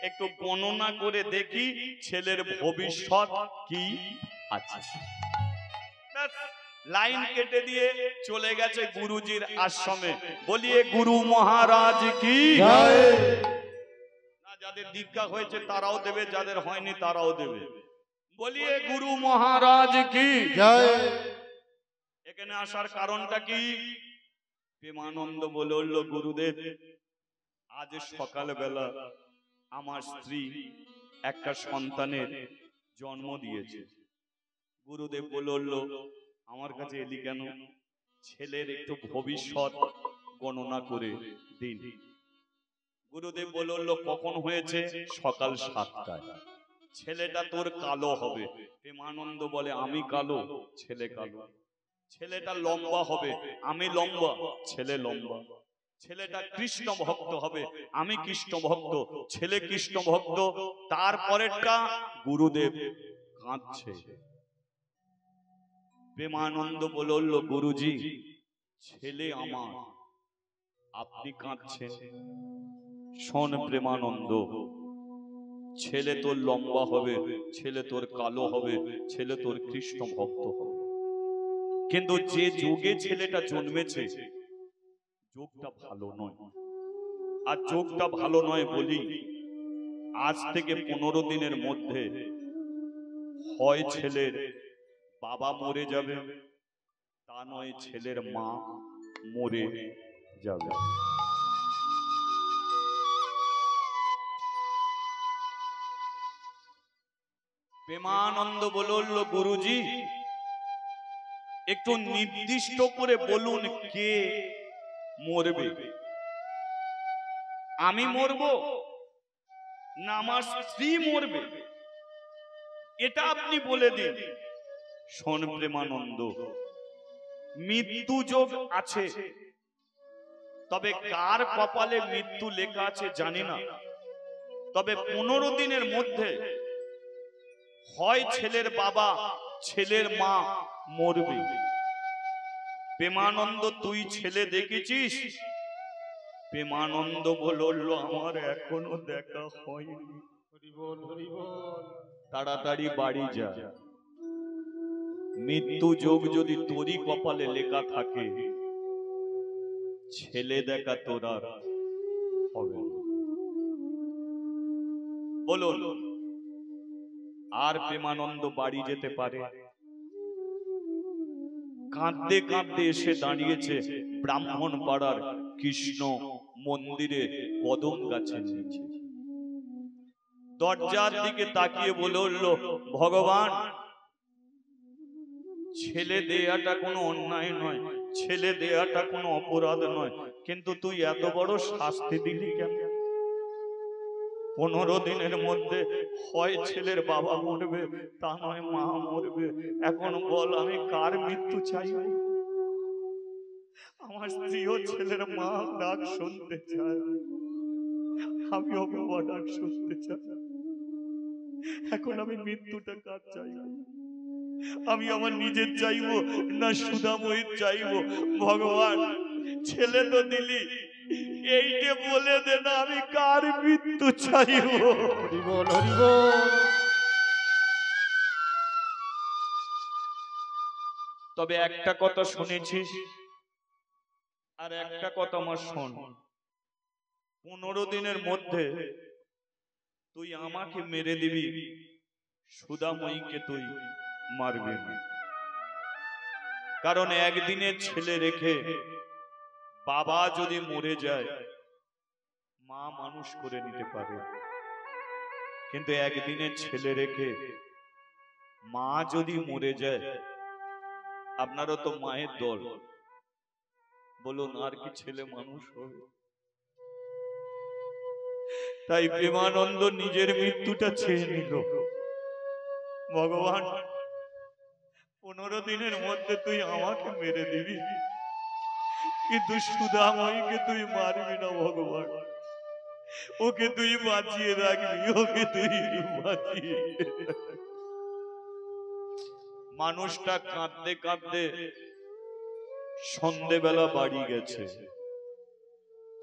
একটু গণনা করে দেখি ছেলের ভবিষ্যৎ কি আছে। লাইন কেটে দিয়ে চলে গেছে গুরুজির আশ্রমে। বলিয়ে গুরু মহারাজ কি জয়। না, যাদের দীক্ষা হয়েছে তারাও দেবে, যাদের হয়নি তারাও দেবে। বলিয়ে গুরু মহারাজ কি জয়। এখানে আসার কারণটা কি? প্রেমানন্দ বলে উঠল, গুরুদেব, আজ সকালবেলা আমার স্ত্রী একটা সন্তানের জন্ম দিয়েছে। গুরুদেব বলে উঠল, আমার কাছে এলি কেন? ছেলের একটু ভবিষ্যৎ গণনা করে দিন। গুরুদেব বলে উঠল, কখন হয়েছে? সকাল 7টায়। ছেলেটা তোর কালো হবে। প্রেমানন্দ বলে, আমি কালো? ছেলে কালো। ছেলেটা লম্বা হবে। আমি লম্বা? ছেলে লম্বা। ছেলেটা কৃষ্ণ ভক্ত হবে। আমি কৃষ্ণ ভক্ত, ছেলে কৃষ্ণ ভক্ত। তারপরেরটা গুরুদেব কাঁদছে। প্রেমানন্দ বলল, গুরুজি, ছেলে আমার, আপনি কাঁদছেন? শোন প্রেমানন্দ, ছেলে তোর লম্বা হবে, ছেলে তোর কালো হবে, ছেলে তোর কৃষ্ণ ভক্ত হবে, কিন্তু যে যোগে ছেলেটা জন্মেছে যোগটা ভালো নয়। আর যোগটা ভালো নয় বলি আজ থেকে 15 দিনের মধ্যে হয় ছেলের বাবা মরে যাবে, তা নয় ছেলের মা মরে যাবে। প্রেমানন্দ বলল, গুরুজি, একটু নির্দিষ্ট করে বলুন কে মরবে। আমি মরব না আমার স্ত্রী মরবে, এটা আপনি বলে দিন। শোন প্রেমানন্দ, মৃত্যু যোগ আছে, তবে কার কপালে মৃত্যু লেখা আছে জানি না। তবে 15 দিনের মধ্যে হয় ছেলের বাবা ছেলের মা মরবে। প্রেমানন্দ তুই ছেলে দেখেছিস? প্রেমানন্দ বলল আমার এখনো দেখা হয়নি। হরি বল হরি বল। তাড়াতাড়ি বাড়ি যা, মৃত্যু যোগ যদি তোরই কপালে লেখা থাকে, ছেলে দেখা তোর আর হবে না। বলুন, আর প্রেমানন্দ বাড়ি যেতে পারে? কাঁদতে কাঁদতে এসে দাঁড়িয়েছে ব্রাহ্মণ পাড়ার কৃষ্ণ মন্দিরে কদম গাছের নিচে। দরজার দিকে তাকিয়ে বলল, ভগবান, ছেলে দেয়াটা কোনো অন্যায় নয়, ছেলে দেয়াটা কোনো অপরাধ নয়, কিন্তু তুই এত বড় শাস্তি দিলি কেন? 15 দিনের মধ্যে হয় ছেলের বাবা মরবে, তা নয় মা মরবে। এখন বল আমি কার মৃত্যু চাই? আমার স্ত্রীও ছেলের মা ডাক শুনতে চায়, আমিও বাবা ডাক শুনতে চাই। এখন আমি মৃত্যুটা কার চাই? আমি আমার নিজের চাইবো না সুধাময়ীর চাইবো? ভগবান, ছেলে তো দিলি, এইটা বলে দে না আমি কার মৃত্যু চাইবো? হরি বল হরি বল। তবে একটা কথা শুনেছিস, আর একটা কথা আমার শোন, 15 দিনের মধ্যে তুই আমাকে মেরে দিবি, সুধাময়ীকে তুই মারবি না। কারণ একদিনের ছেলে রেখে বাবা যদি মরে যায়, মা মানুষ করে নিতে পারে, কিন্তু একদিনের ছেলে রেখে মা যদি মরে যায়, আপনারও তো মায়ের দল, বলুন আর কি ছেলে মানুষ হবে? তাই প্রেমানন্দ নিজের মৃত্যুটা চেয়ে নিল। ভগবান, 15 দিনের মধ্যে তুই আমাকে মেরে দিবি, কিন্তু সুধাময়ীকে তুই মারবি না। ভগবান, ওকে তুই বাঁচিয়ে রাখবি, ওকে তুই বাঁচিয়ে। মানুষটা কাঁদতে কাঁদতে সন্ধেবেলা বাড়ি গেছে,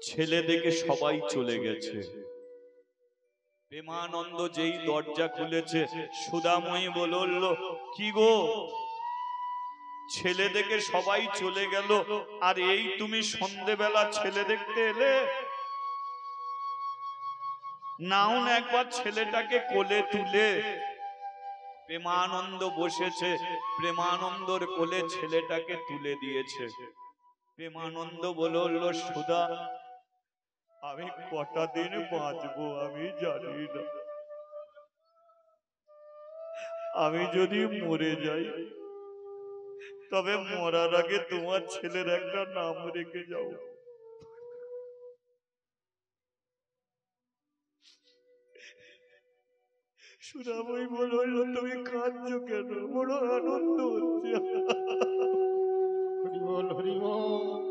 ছেলে দেখে সবাই চলে গেছে। প্রেমানন্দ যেই দরজা খুলেছে, সুধাময়ী বলল, কি গো, ছেলে দেখে সবাই চলে গেল, আর এই তুমি সন্ধেবেলা ছেলে দেখতে এলে? নাও না একবার ছেলেটাকে কোলে তুলে। প্রেমানন্দ বসেছে, প্রেমানন্দর কোলে ছেলেটাকে তুলে দিয়েছে। প্রেমানন্দ বলল, সুধা, আমি কটা দিন বাঁচবো আমি জানি না, আমি যদি মরে যাই তবে মরার আগে তোমার ছেলের একটা নাম রেখে যাও। সুধাময়ী বলল, তুমি কাঁদছো কেন? বড় আনন্দ হচ্ছে। হরি বল হরি বল।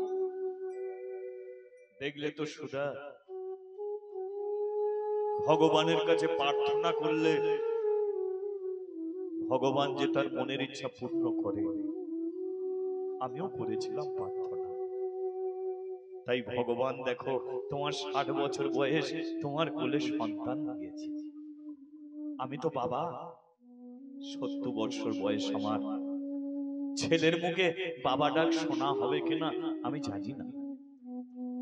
দেখলে তো সুধা, ভগবানের কাছে প্রার্থনা করলে ভগবান যে তার মনের ইচ্ছা পূর্ণ করে। আমিও করেছিলাম প্রার্থনা, তাই ভগবান দেখো তোমার 60 বছর বয়স, তোমার কোলে সন্তান দিয়েছে। আমি তো বাবা, 70 বছর বয়স আমার। ছেলের মুখে বাবা ডাক শোনা হবে কিনা আমি জানি না,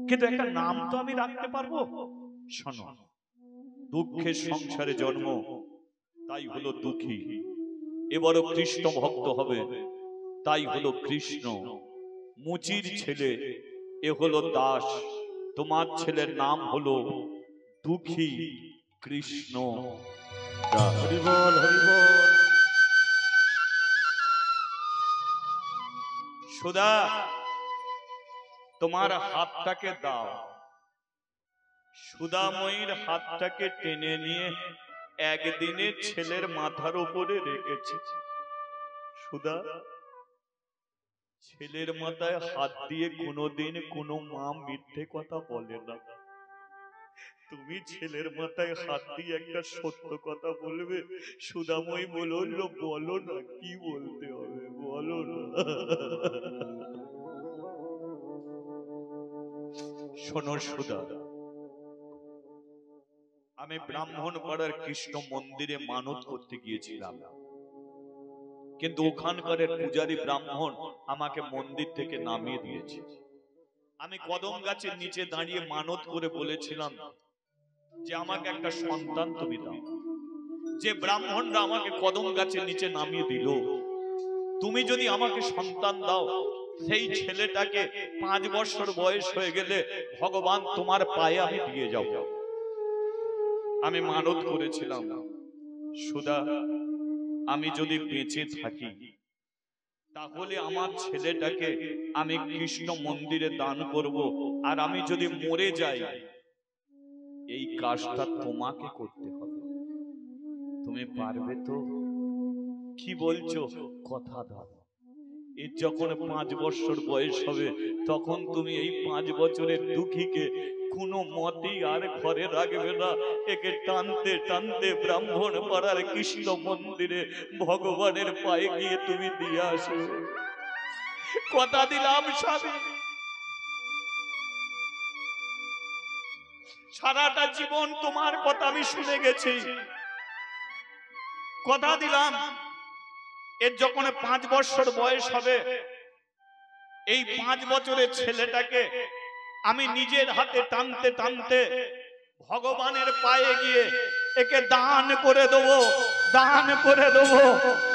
কিন্তু একটা নাম তো আমি রাখতে পারবো। শোনো, দুঃখের সংসারে জন্ম, তাই হলো দুঃখী। এবারও কৃষ্ণ ভক্ত হবে, তাই হলো কৃষ্ণ। মুচির ছেলে, এ হলো দাস। তোমার ছেলের নাম হলো দুঃখী কৃষ্ণ দাস। হরি বল হরি বল। সুধা, তোমার হাতটাকে দাও। সুধাময়ীর হাতটাকে টেনে নিয়ে একদিনের ছেলের মাথার উপরে রেখেছে। সুধা, ছেলের মাথায় হাত দিয়ে কোনোদিন কোনো মা মিথ্যে কথা বলে না। তুমি ছেলের মাথায় হাত দিয়ে একটা সত্য কথা বলবে। সুদাময়ী বলল, বলো না, কি বলতে হবে বলো না। শোনো সুদা, আমি ব্রাহ্মণ পাড়ার কৃষ্ণ মন্দিরে মানত করতে গিয়েছিলাম, কিন্তু ওখানকার পূজারী ব্রাহ্মণ আমাকে মন্দির থেকে নামিয়ে দিয়েছে। আমি কদম গাছের নিচে দাঁড়িয়ে মানত করে বলেছিলাম যে আমাকে একটা সন্তান তুমি দাও। যে ব্রাহ্মণরা আমাকে কদম গাছের নিচে নামিয়ে দিল, তুমি যদি আমাকে সন্তান দাও, সেই ছেলেটাকে 5 বছর বয়স হয়ে গেলে ভগবান তোমার পায়ে আমি দিয়ে যাব। আমি মানত করেছিলাম, সুদা, আমি যদি বেঁচে থাকি তাহলে আমার ছেলেটাকে আমি কৃষ্ণ মন্দিরে দান করব, আর আমি যদি মরে যাই এই কাজটা তোমাকে করতে হবে। তুমি পারবে তো? কি বলছো? কথা দাও। এর যখন 5 বছর বয়স হবে তখন তুমি এই 5 বছরের দুঃখীকে কোনো মতেই আর ঘরে রাখবে না, একে টানতে টানতে ব্রাহ্মণ পাড়ার কৃষ্ণ মন্দিরে ভগবানের পায়ে গিয়ে তুমি দিয়ে আসো। কথা দিলাম স্বামী, সারাটা জীবন তোমার কথা আমি শুনে গেছি। কথা দিলাম, এর যখন 5 বছর বয়স হবে, এই 5 বছরের ছেলেটাকে আমি নিজের হাতে টানতে টানতে ভগবানের পায়ে গিয়ে একে দান করে দেবো, দান করে দেবো,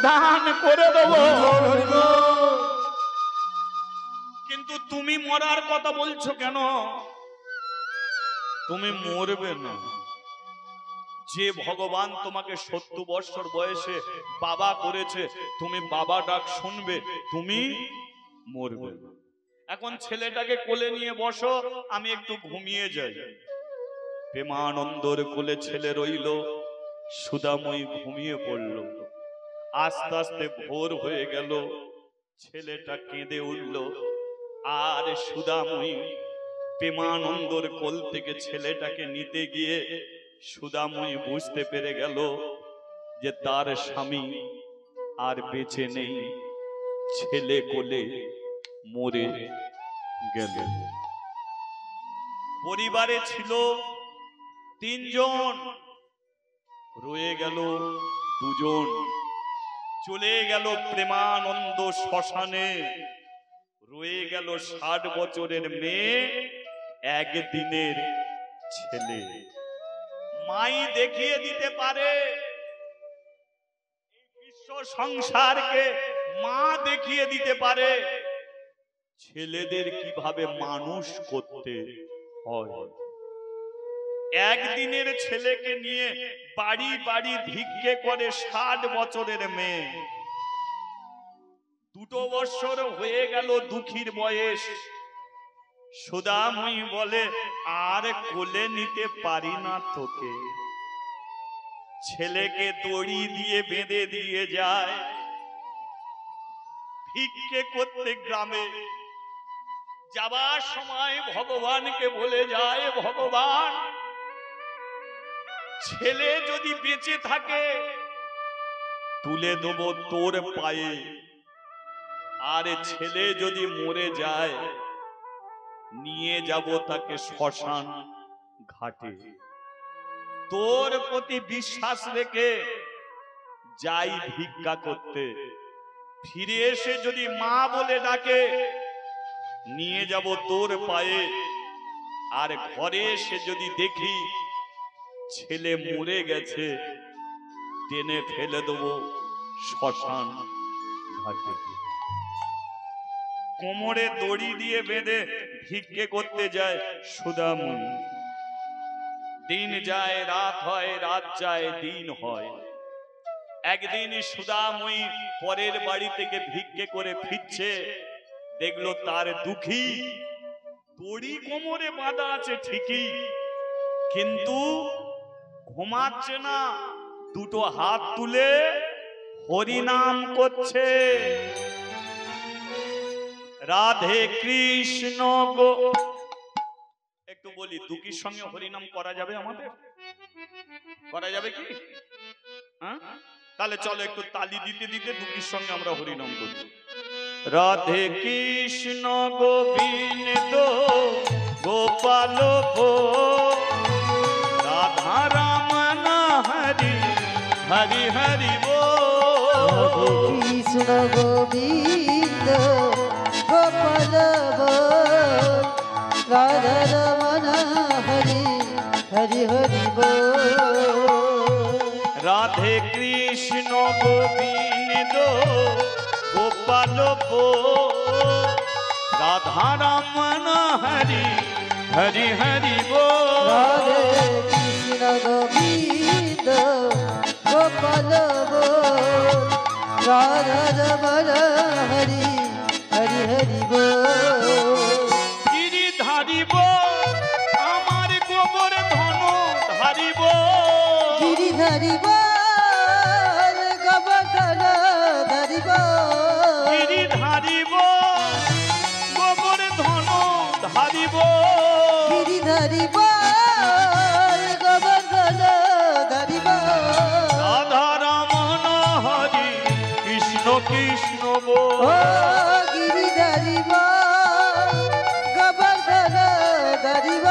দান করে দেবো। কিন্তু তুমি মরার কথা বলছো কেন? তুমি মরবে না। যে ভগবান তোমাকে 70 বছর বয়সে বাবা করেছে, তুমি বাবা ডাক শুনবে, তুমি মরবে না। এখন ছেলেটাকে কোলে নিয়ে বসো, আমি একটু ঘুমিয়ে যাই। প্রেমানন্দর কোলে ছেলে রইল, সুদাময়ী ঘুমিয়ে পড়ল। আস্তে আস্তে ভোর হয়ে গেল, ছেলেটা কেঁদে উঠল, আর সুদাময়ী প্রেমানন্দর কোল থেকে ছেলেটাকে নিতে গিয়ে সুদাময়ী বুঝতে পেরে গেল যে তার স্বামী আর বেঁচে নেই, ছেলে কোলে মরে গেল। পরিবারে ছিল 3 জন, রয়ে গেল 2 জন। চলে গেল প্রেমানন্দ শ্মশানে, রয়ে গেল 60 বছরের মেয়ে, 1 দিনের ছেলে। মাই দেখিয়ে দিতে পারে বিশ্ব সংসারকে, মা দেখিয়ে দিতে পারে ছেলেদের কিভাবে মানুষ করতে হয়। 1 দিনের ছেলেকে নিয়ে বাড়ি বাড়ি ভিক্ষে করে 60 বছরের মেয়ে। 2 বছর হয়ে গেল দুঃখীর বয়স। সুদাময়ী বলে, আর কোলে নিতে পারি না তোকে। ছেলেকে দড়ি দিয়ে বেঁধে দিয়ে যায় ভিক্ষে করতে গ্রামে। যাবার সময় ভগবানকে বলে যায়, ভগবান, ছেলে যদি বেঁচে থাকে তুলে দেবো তোর পায়ে, আর ছেলে যদি মরে যায় নিয়ে যাব তাকে শ্মশান ঘাটে। তোর প্রতি বিশ্বাস রেখে যাই ভিক্ষা করতে, ফিরে এসে যদি মা বলে ডাকে নিয়ে যাব তোর পায়ে, আর ঘরে এসে যদি দেখি ছেলে মরে গেছে টেনে ফেলে দেবো শ্মশান ঘাটে। কোমরে দড়ি দিয়ে বেঁধে ভিক্ষে করতে যায় সুদাময়ী। দিন যায় রাত হয়, রাত যায় দিন হয়। একদিন সুদাময়ী পরের বাড়ি থেকে ভিক্ষে করে ফিরছে, দেখলো তার দুঃখী দড়ি কোমরে বাঁধা আছে ঠিকই, কিন্তু ঘুমাচ্ছে না, 2 হাত তুলে হরিনাম করছে। রাধে কৃষ্ণ গো, একটু বলি, দুঃখীর সঙ্গে হরিনাম করা যাবে আমাদের? করা যাবে কি? হ্যাঁ, তাহলে চলো একটু তালি দিতে দিতে দুঃখীর সঙ্গে আমরা হরিনাম করি। রাধে কৃষ্ণ গোবিন্দ গোপাল রাধা রামন হরি হরি হরি রাধে কৃষ্ণ গোবিন্দ গোপাল রাধা রমণ হরি হরি হরি রাধে কৃষ্ণ গোবিন্দ গোপাল রাধা রামন হরি হরি হরি রাধে কৃষ্ণ গোবিন্দ গোপাল রাধা রমণ হরি হরি হরি গিরিধারিব আমার গোবর ধন ধারিব গিরিধারিব গোবর্ধন ধারিব গিরিধারিব গোবর ধন ধারিব গিরিধারিব গোবর্ধন ধারিব রাধা রমণ হরি কৃষ্ণ কৃষ্ণ ও গিরিধারিব গোবর্ধন ধারিব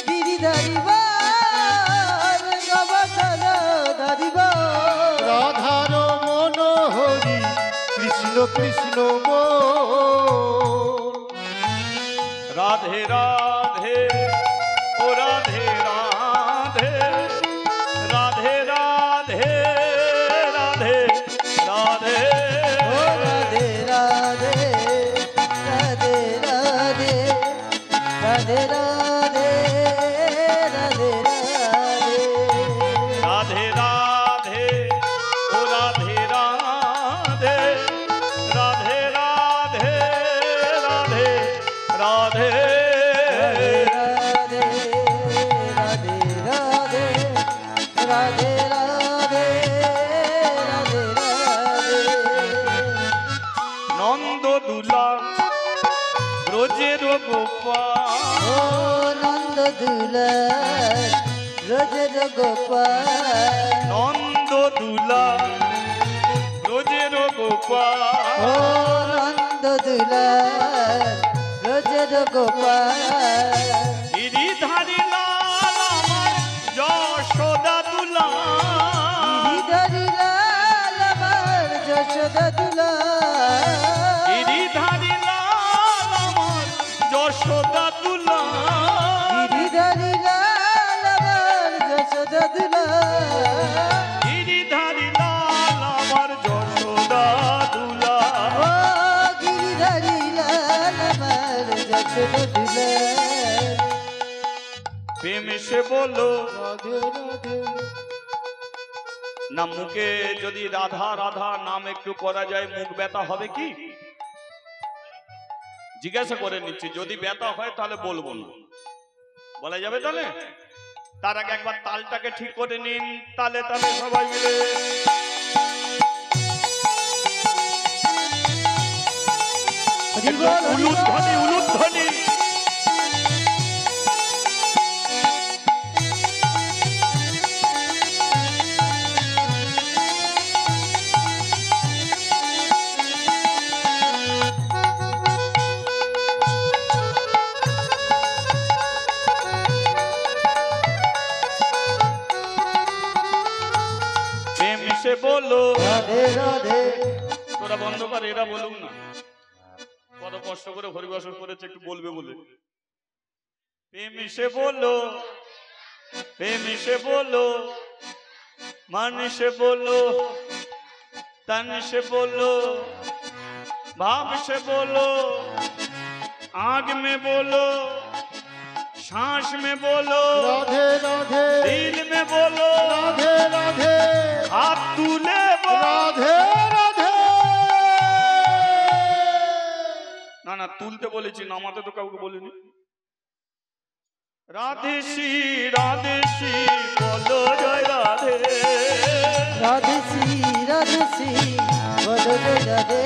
গিরিধারিব গোবর্ধন ধারিব রাধার মন হরি কৃষ্ণ কৃষ্ণ রাধে রাধে ও রাধে রাধে রাধে রাধে রাধে রাধে ও রাধে রাধে রাধে রাধে রাধে রাধে রাধে রাধে রাধে রাধে ও রাধে রাধে রাধে রাধে রাধে রাধে রাধে রাধে রাধে রাধে রাধে রাধে রাধে নন্দ দুলা ব্রজের গোপাল ও নন্দ দুলাল রোজের গোপাল নন্দ দুলা ব্রজের গোপাল ও নন্দ দুলাল রোজের গোপাল গিরিধারী লাল আমার যশোদা দুলা গিরিধারী লাল আমার যশোদা দুলাল গিরিধারী লাল আমার যশোদা দুলা গিরিধারী লাল আমার যশোদা দুলাল গিরিধারী লাল আমার যশোদা দুলা ও গিরিধারী লাল আমার যশোদা দুলাল প্রেম সে বলো রাধে রাধে না, মুখে যদি রাধা রাধা নাম একটু করা যায় মুখ ব্যথা হবে কি? জিজ্ঞাসা করে নিচ্ছি, যদি ব্যথা হয় তাহলে বলবো না, বলা যাবে তাহলে? তার আগে একবার তালটাকে ঠিক করে নিন, তালে তালে সবাই মিলে হরি বল হরি উলুধ্বনি বল উলুধ্বনি প্রেম সে বলো রাধে রাধে তোরা বন্ধ কর, এরা বলুক না, কত কষ্ট করে হরিবাসন করেছে, একটু বলবে বলে। প্রেম সে বলো, প্রেম সে বলো, মান সে বলো, तन से बोलो, भाव से बोलो, आग में बोलो, सांस में बोलो, राधे राधे दिल में बोलो, राधे राधे हाथ तूले बोलो। राधे राधे না না তুলতে বলেছি, নামাতে তো কাউকে বলিনি। রাধে শ্রী বলো জয় রাধে, राधे श्री बोलो जय राधे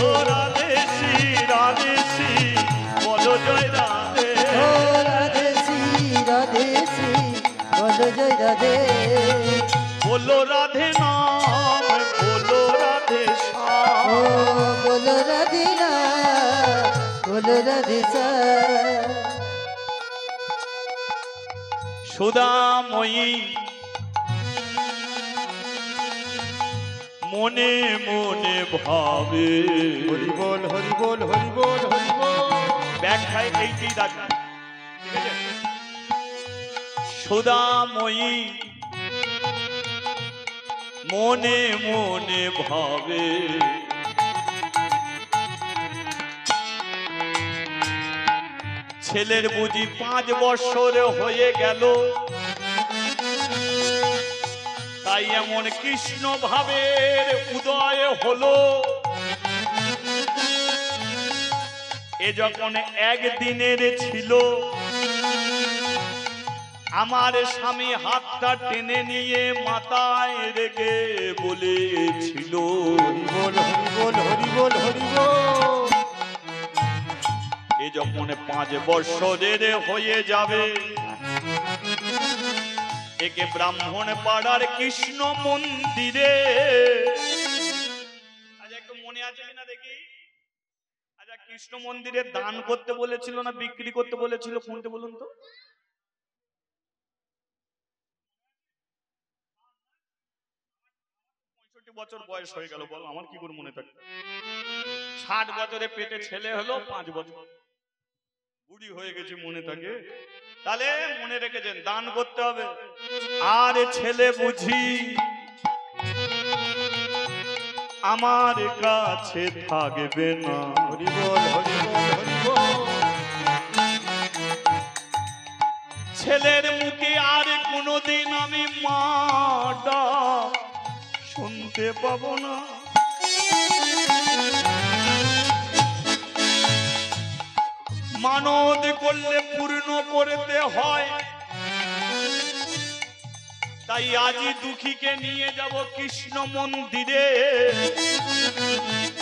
ও রাধে শ্রী বলো জয় রাধে, ओ राधे রাধে बोलो राधे नाम बोलो राधे ও श्याम বলো রাধে না বলো রাধে সা সুধাময়ী মনে মনে ভাবে হরি বল হরি বল হরি বল হরি বল। ব্যাখ্যায় এইটাই রাখবেন, ঠিক আছে? সুধাময়ী মনে মনে ভাবে ছেলের বুঝি 5 বছর হয়ে গেল, তাই এমন কৃষ্ণ ভাবের উদয় হলো। এ যখন একদিনের ছিল, আমার স্বামী হাতটা টেনে নিয়ে মাথায় রেখে বলেছিল, হরি বল হরি বল হরি বল হরি বল। এ যখন 5 বছরের হয়ে যাবে, একে ব্রাহ্মণ পাড়ার কৃষ্ণ মন্দিরে, আজ একটু মনে আছে কিনা দেখি, আচ্ছা কৃষ্ণ মন্দিরে দান করতে বলেছিল না বিক্রি করতে বলেছিল, কোনটা বলুন তো? বছর বয়স হয়ে গেল, বল আমার কি করে মনে থাকে? 60 বছরে পেটে ছেলে হলো, 5 বছর বুড়ি হয়ে গেছে, মনে থাকে? তাহলে মনে রেখেছেন দান করতে হবে। আর ছেলে বুঝি আমার কাছে থাকবে না, হরি বল হরি বল হরি বল। ছেলের মুখে আর কোনোদিন আমি মা ডাক শুনতে পাবো না। মানদ করলে পূর্ণ করতে হয়, তাই আজই দুঃখীকে নিয়ে যাব কৃষ্ণ মন্দিরে,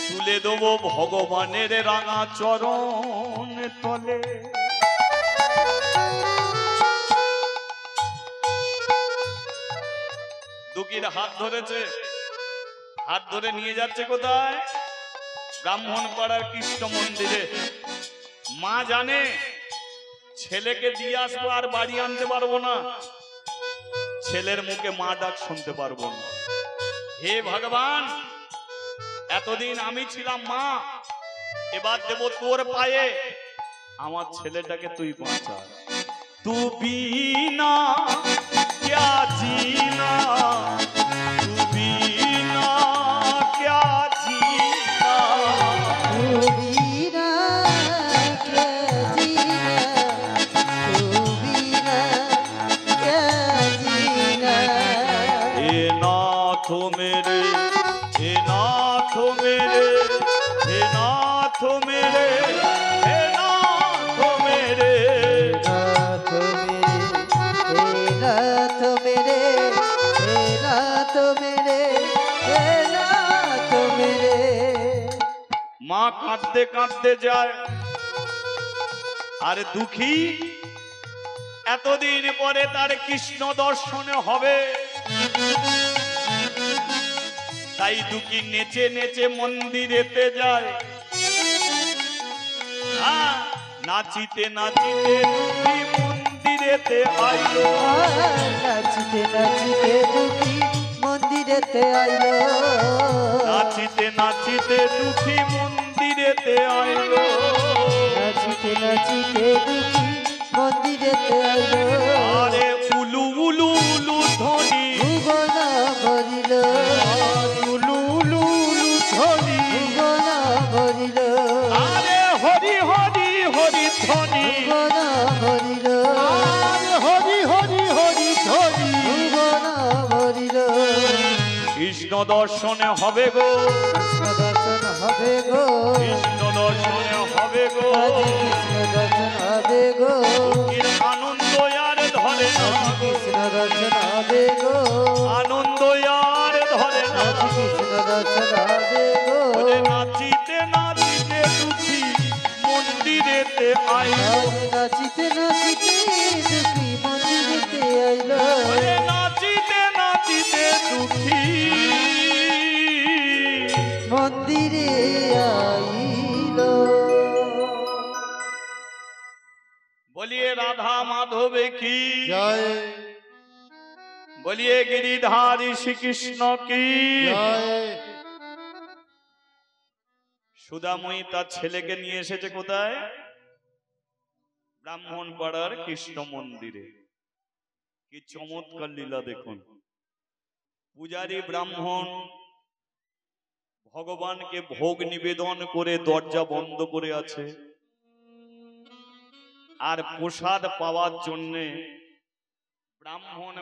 তুলে দেবো ভগবানের রাঙা চরণ তলে। দুঃখীর হাত ধরেছে, হাত ধরে নিয়ে যাচ্ছে কোথায়? ব্রাহ্মণ পাড়ার কৃষ্ণ মন্দিরে। মা জানে ছেলেকে দিয়ে আসবো আর বাড়ি আনতে পারবো না, ছেলের মুখে মা ডাক শুনতে পারবো না। হে ভগবান, এতদিন আমি ছিলাম মা, এবার দেব তোর পায়ে, আমার ছেলেটাকে তুই বাঁচা। তু বিনা क्या जीना, तू बिना क्या जीना, तू बिना क्या जीना, तू बिना क्या जीना। हे नाथ मेरे, हे नाथ मेरे, हे नाथ मेरे, हे नाथ मेरे, नाथ मेरे, हे नाथ मेरे, हे नाथ मेरे। মা কাঁদতে কাঁদতে যায়। আর দুঃখী এতদিন পরে তার কৃষ্ণ দর্শনে হবে, তাই দুঃখী নেচে নেচে মন্দিরেতে যায়। নাচিতে নাচিতে দুঃখী মন্দিরেতে আইলো, নাচিতে নাচিতে দুঃখী মন্দিরেতে আইলো, নাচিতে নাচিতে দুঃখী মন্দিরেতে আইলো, নাচিতে নাচিতে দুঃখী মন্দিরেতে আইলো। আরে উলু উলু উলু ধ্বনি, ভুবন ভরিল, উলু উলু উলু ধ্বনি, ভুবন ভরিল, আরে হরি হরি হরি ধ্বনি, ভুবন ভরিল, আরে হরি হরি হরি ধ্বনি। ভুবন ভরিল। কৃষ্ণ দর্শনে হবে গো, কৃষ্ণ দর্শন হবে গো, কৃষ্ণ দর্শনে হবে গো, আজ কৃষ্ণ দর্শন হবে গো, দুঃখীর আনন্দ আর ধরে না, কৃষ্ণ দর্শন হবে গো, আনন্দ আর ধরে না। আজ কৃষ্ণ দর্শন হবে গো। ওরে নাচিতে নাচিতে দুঃখী মন্দিরেতে আইলো, আজ নাচিতে নাচিতে দুঃখী মন্দিরেতে আইলো, ওরে বলিয়ে রাধা মাধবে কি জয় বলিয়ে গিরিধারী শ্রীকৃষ্ণ কি জয় সুদাময়ী তার ছেলেকে নিয়ে এসেছে কোথায়? ব্রাহ্মণ পাড়ার কৃষ্ণ মন্দিরে। কি চমৎকার লীলা দেখুন। পূজারী ব্রাহ্মণ ভগবানকে ভোগ নিবেদন করে দরজা বন্ধ করে আছে, আর প্রসাদ পাওয়ার জন্য ব্রাহ্মণ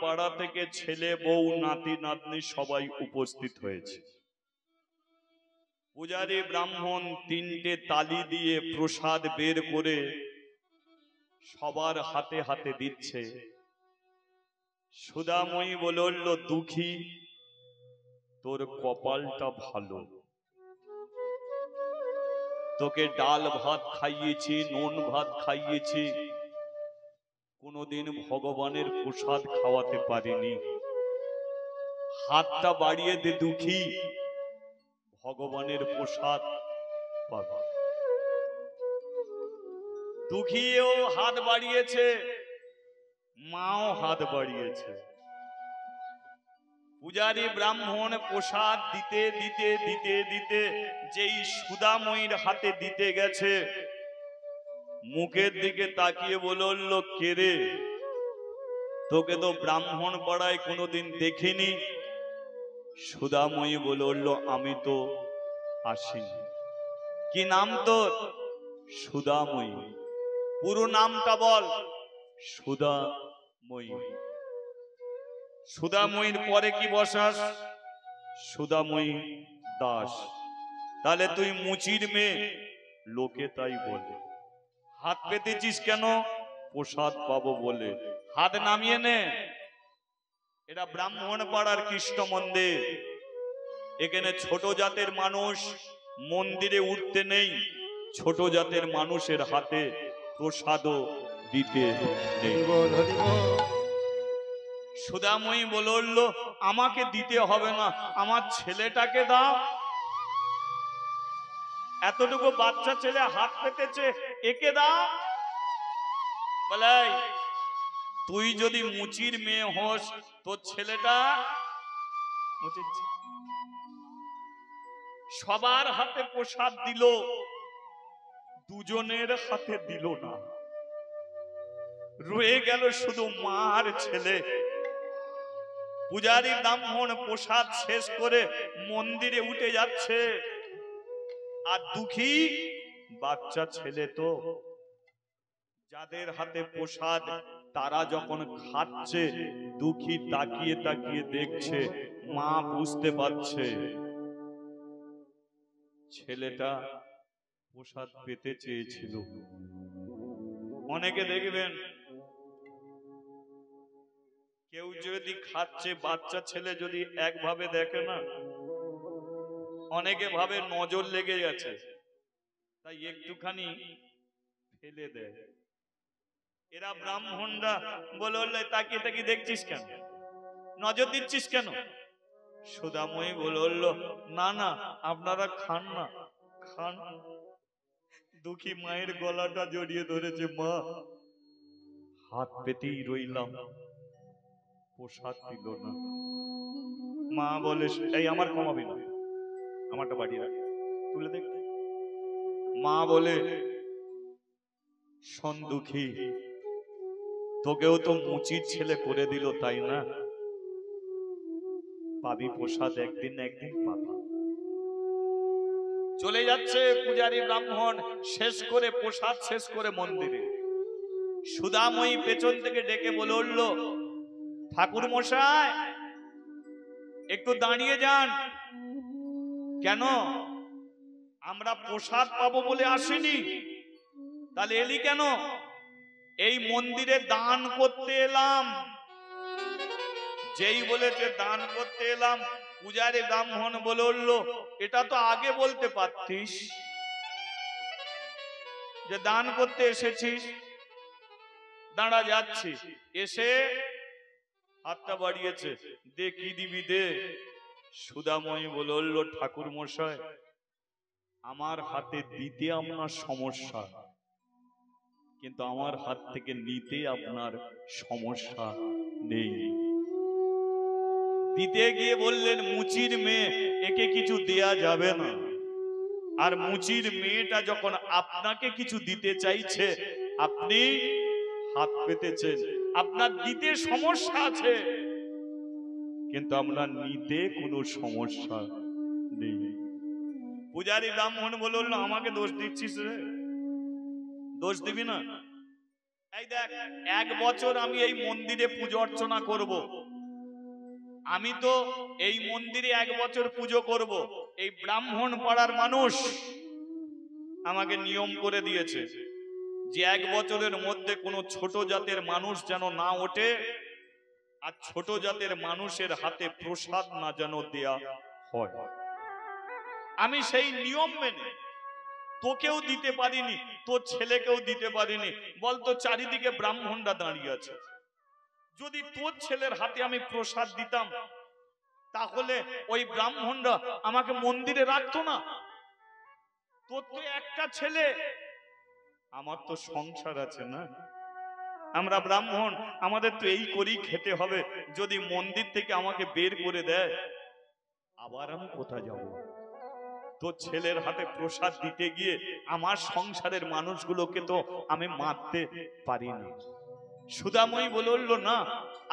পাড়া থেকে ছেলে বউ নাতি নাতনি সবাই উপস্থিত হয়েছে। পূজারী ব্রাহ্মণ তিনটে তালি দিয়ে প্রসাদ বের করে সবার হাতে হাতে দিচ্ছে। সুদাময়ী বলল, দুঃখী, তোর কপালটা ভালো, তোকে ডাল ভাত খাইয়েছি, নুন ভাত খাইয়েছি, কোনোদিন ভগবানের প্রসাদ খাওয়াতে পারিনি। হাতটা বাড়িয়ে দে দুঃখী, ভগবানের প্রসাদ পাবে। দুঃখীও হাত বাড়িয়েছে, মাও হাত বাড়িয়েছে। পূজারী ব্রাহ্মণ প্রসাদ দিতে দিতে দিতে দিতে যেই সুদাময়ীর হাতে দিতে গেছে, মুখের দিকে তাকিয়ে বলল, কে রে, তোকে তো ব্রাহ্মণ পাড়ায় কোনোদিন দেখিনি। সুদাময়ী বলল, আমি তো আসিনি। কি নাম তোর? সুদাময়ী। পুরো নামটা বল। সুদাময়ী। সুদাময়ীর পরে কি বসাস? সুদাময়ী দাস। তাহলে তুই মুচির মেয়ে, লোকে তাই বলে। হাত পেতেছিস কেন? প্রসাদ পাবো বলে। হাত নামিয়ে নে। এটা ব্রাহ্মণ পাড়ার কৃষ্ণ মন্দির। এখানে ছোট জাতের মানুষ মন্দিরে উঠতে নেই, ছোট জাতের মানুষের হাতে প্রসাদও দিতে নেই। সুদাময়ী বলল, আমাকে দিতে হবে না, আমার ছেলেটাকে দাও। এতটুকু বাচ্চা ছেলে হাত পেতেছে, একে দাও। বলে, তুই যদি মুচির মেয়ে হোস, তোর ছেলেটা মুচির ছেলে। সবার হাতে প্রসাদ দিল, দুজনের হাতে দিল না। রয়ে গেল শুধু মা আর ছেলে। পূজারী ব্রাহ্মণ প্রসাদ শেষ করে মন্দিরে উঠে যাচ্ছে, আর দুঃখী বাচ্চা ছেলে তো, যাদের হাতে প্রসাদ তারা যখন খাচ্ছে, দুঃখী তাকিয়ে তাকিয়ে দেখছে। মা বুঝতে পারছে ছেলেটা প্রসাদ পেতে চেয়েছিল। অনেকে দেখবেন, কেউ যদি খাচ্ছে, বাচ্চা ছেলে যদি একভাবে দেখে না, অনেকে ভাবে নজর লেগে গেছে, তাই একটুখানি ফেলে দেয়। এরা ব্রাহ্মণরা বললে, তাকিয়ে তাকিয়ে দেখছিস কেন, নজর দিচ্ছিস কেন? সুদাময়ী বলল, না না, আপনারা খান না, খান। দুঃখী মায়ের গলাটা জড়িয়ে ধরেছে। মা, হাত পেতেই রইলাম, প্রসাদ দিল না। মা বলে, এই আমার কমাবি না, আমারটা বাড়িয়ে রাখ, তুলে দেখ। মা বলে, শোন দুঃখী, তোকেও তো মুচির ছেলে করে দিল, তাই না? পাবি প্রসাদ, একদিন না একদিন পাবি। চলে যাচ্ছে পূজারী ব্রাহ্মণ শেষ করে, প্রসাদ শেষ করে মন্দিরে। সুদাময়ী পেছন থেকে ডেকে বলল, ঠাকুর মশাই, একটু দাঁড়িয়ে যান। কেন? আমরা প্রসাদ পাবো বলে আসিনি। তাহলে এলি কেন? এই মন্দিরে দান করতে এলাম। যেই বলেছে দান করতে এলাম, পূজারী ব্রাহ্মণ বলল, এটা তো আগে বলতে পারতিস যে দান করতে এসেছিস। দাঁড়া, যাচ্ছি। এসে হাতটা বাড়িয়েছে, দে, কি দিবি দে। সুদাময়ী বলল, ঠাকুর মশাই, আমার হাতে দিতে আপনার সমস্যা, কিন্তু আমার হাত থেকে নিতে আপনার সমস্যা নেই। দিতে গিয়ে বললেন মুচির মেয়ে, একে কিছু দেয়া যাবে না। আর মুচির মেয়েটা যখন আপনাকে কিছু দিতে চাইছে, আপনি হাত পেতেছেন। আপনার দিতে সমস্যা আছে, কিন্তু আপনার নিতে কোনো সমস্যা নেই। পূজারী ব্রাহ্মণ বলল, আমাকে দোষ দিচ্ছিস রে? দোষ দিবি না। এই দেখ, 1 বছর আমি এই মন্দিরে পুজো অর্চনা করব। আমি তো এই মন্দিরে 1 বছর পুজো করব। এই ব্রাহ্মণ পাড়ার মানুষ আমাকে নিয়ম করে দিয়েছে যে 1 বছরের মধ্যে কোনো ছোট জাতের মানুষ যেন না ওঠে, আর ছোট জাতের মানুষের হাতে প্রসাদ না যেন দেয়া হয়। আমি সেই নিয়ম মেনে তোকেও দিতে পারিনি, তোর ছেলেকেও দিতে পারিনি। বলতো চারিদিকে ব্রাহ্মণরা দাঁড়িয়ে আছে, যদি তোর ছেলের হাতে আমি প্রসাদ দিতাম তাহলে ওই ব্রাহ্মণরা আমাকে মন্দিরে রাখতো না। তোর তো একটা ছেলে, আমার তো সংসার আছে না। আমরা ব্রাহ্মণ, আমাদের তো এই করেই খেতে হবে। যদি মন্দির থেকে আমাকে বের করে দেয়, আবার আমি কোথায় যাব? তোর ছেলের হাতে প্রসাদ দিতে গিয়ে আমার সংসারের মানুষগুলোকে তো আমি মারতে পারি না। সুদাময়ী বলল, না,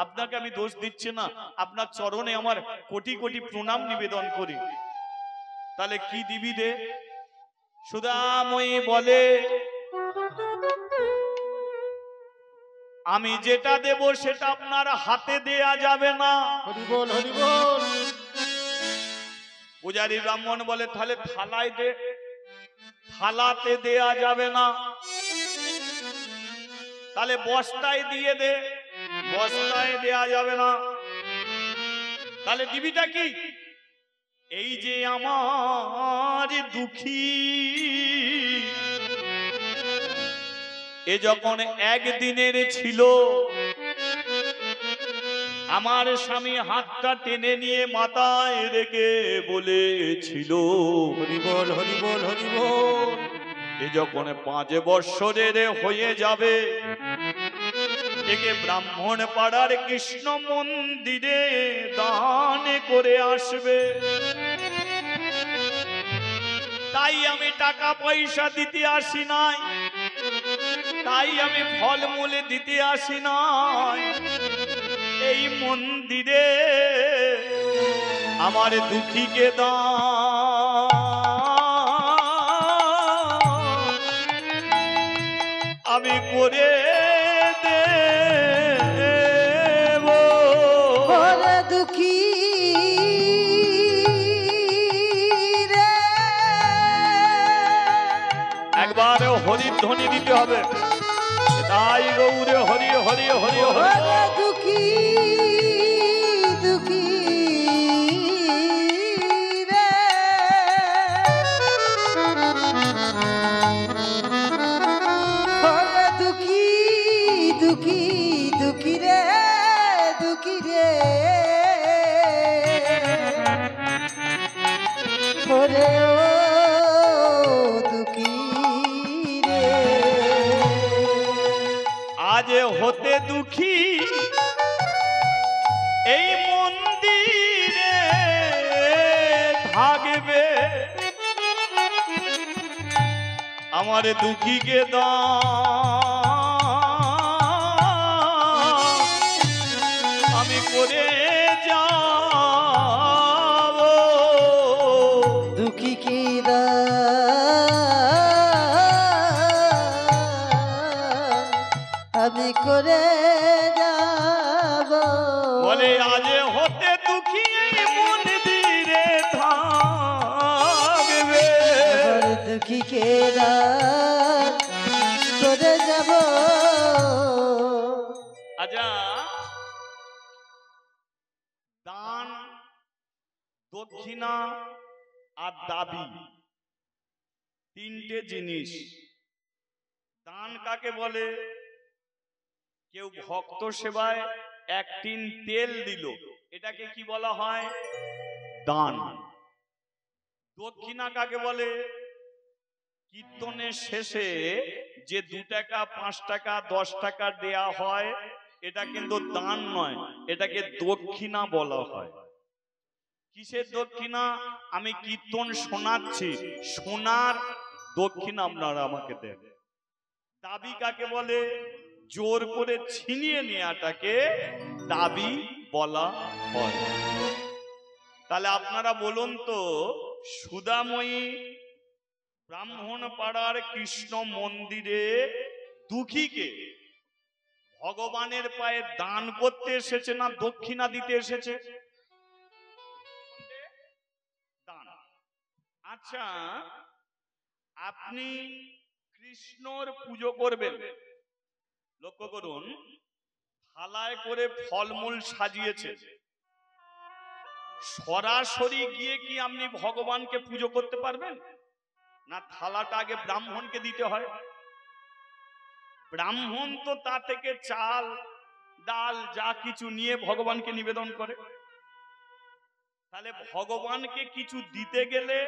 আপনাকে আমি দোষ দিচ্ছি না, আপনার চরণে আমার কোটি কোটি প্রণাম নিবেদন করি। তাহলে কি দিবি দে? সুদাময়ী বলে, আমি যেটা দেব সেটা আপনার হাতে দেয়া যাবে না। হরি বল, হরি বল। পূজারী ব্রাহ্মণ বলে, তাহলে থালায় দে। থালাতে দেয়া যাবে না। তাহলে বস্তায় দিয়ে দে। বস্তায় দেয়া যাবে না। তাহলে দিবিটা কি? এই যে আমার দুঃখী, এ যখন একদিনের ছিল, আমার স্বামী হাতটা টেনে নিয়ে মাথায় রেখে বলেছিল, হরি বল, হরি বল, হরি বল। এ যখন 5 বৎসরের হয়ে যাবে, একে ব্রাহ্মণ পাড়ার কৃষ্ণ মন্দিরে দান করে আসবে। তাই আমি টাকা পয়সা দিতে আসি নাই, তাই আমি ফলমূলে দিতে আসি নাই। এই মন্দিরে আমার দুঃখীকে দান আমি করে দেব। ওরে দুঃখী রে, একবার হরির ধ্বনি দিতে হবে। তাই গৌরে হরি হরি হরি হরি। ওরে দুঃখী দুঃখী রে, ওরে দুঃখী দুঃখী দুঃখী রে, দুঃখী রে, ওরে ও দুঃখী রে। আজ হতে দুঃখী এই মন্দিরে থাকবে, আমার দুঃখীকে দান আমি করে যাব। দুঃখী কি দান আমি করে যাব। বলে আজ হতে দুঃখী এই মন্দিরে থাকবে, এবার দুঃখী কে দান করে যাব। আচ্ছা, দান, দক্ষিণা আর দাবি, 3টে জিনিস। দান কাকে বলে? কেউ ভক্ত সেবায় 1 টিন তেল দিল, এটাকে কি বলা হয়? দান। দক্ষিণা কাকে বলে? কীর্তনের শেষে যে 2 টাকা 5 টাকা 10 টাকা দেয়া হয় এটা কিন্তু দান নয়, এটাকে দক্ষিণা বলা হয়। কিসের দক্ষিণা? আমি কীর্তন শোনাচ্ছি, শোনার দক্ষিণা আপনারা আমাকে দেন। দাবি কাকে বলে? জোর করে ছিনিয়ে নেওয়াটাকে দাবি বলা হয়। তাহলে আপনারা বলুন তো, সুধাময়ী ব্রাহ্মণ পাড়ার কৃষ্ণ মন্দিরে দুঃখীকে ভগবানের পায়ে দান করতে এসেছে না দক্ষিণা দিতে এসেছে? দান। আচ্ছা, আপনি কৃষ্ণর পুজো করবেন, লক্ষ্য করুন, থালায় করে ফলমূল সাজিয়েছে, সরাসরি গিয়ে কি আপনি ভগবানকে পুজো করতে পারবেন? না থালাটা আগে ব্রাহ্মণকে দিতে হয়। ব্রাহ্মণ তো তা থেকে চাল ডাল যা কিছু নিয়ে ভগবানকে নিবেদন করে। তাহলে ভগবানকে কিছু দিতে গেলে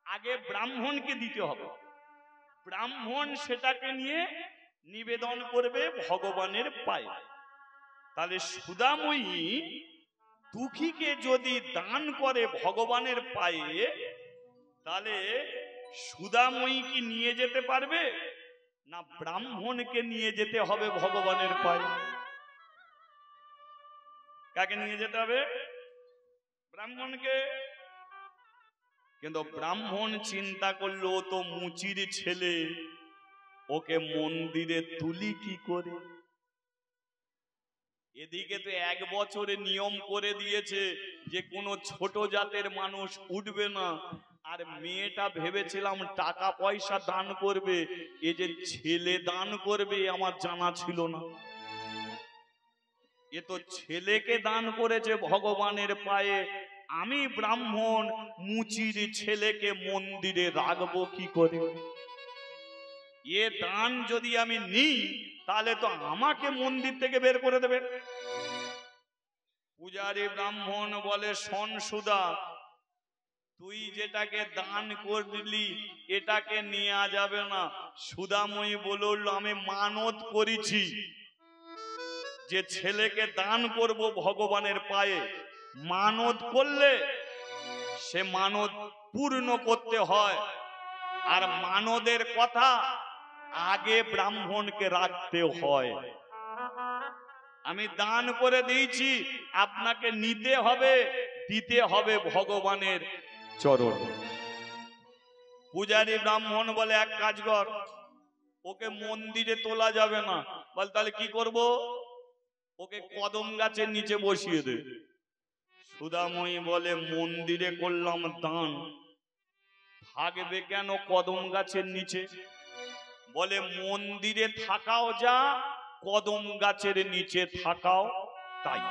আগে ব্রাহ্মণকে দিতে হবে, ব্রাহ্মণ সেটাকে নিয়ে নিবেদন করবে ভগবানের পায়ে। তাহলে সুধাময়ী দুঃখীকে যদি দান করে ভগবানের পায়ে, তাহলে সুধাময়ী কি নিয়ে যেতে পারবে না ব্রাহ্মণকে নিয়ে যেতে হবে ভগবানের পায়ে? কাকে নিয়ে যেতে হবে? ব্রাহ্মণকে। কিন্তু ব্রাহ্মণ চিন্তা করলো তো মুচির ছেলে, ওকে মন্দিরে তুলি কি করে? এদিকে তো 1 বছরে নিয়ম করে দিয়েছে যে কোনো ছোট জাতের মানুষ উঠবে না, আর মেয়েটা ভেবেছিলাম টাকা পয়সা দান করবে, এ যে ছেলে দান করবে আমার জানা ছিল না। এ তো ছেলেকে দান করেছে ভগবানের পায়ে, আমি ব্রাহ্মণ মুচির ছেলেকে মন্দিরে রাখবো কি করে? এ দান যদি আমি নিই তাহলে তো আমাকে মন্দির থেকে বের করে দেবে। পূজারী ব্রাহ্মণ বলে, শোন সুধা, তুই যেটাকে দান করলি এটাকে নেওয়া যাবে না। সুধাময়ী বলল, আমি মানত করেছি যে ছেলেকে দান করব ভগবানের পায়ে। মানত করলে সে মানত পূর্ণ করতে হয়, আর মানদের কথা আগে ব্রাহ্মণকে রাখতে হয়। আমি দান করে দিয়েছি, আপনাকে নিতে হবে, দিতে হবে ভগবানের চরণ। পূজারী ব্রাহ্মণ বলে, এক কাজ কর, ওকে মন্দিরে তোলা যাবে না। বল তাহলে কি করব? ওকে কদম গাছের নিচে বসিয়ে দে। সুধাময়ী বলে, মন্দিরে করলাম দান, থাকবে কেন কদম গাছের নিচে? বলে, মন্দিরে থাকাও যা, কদম গাছের নিচে থাকাও তাই।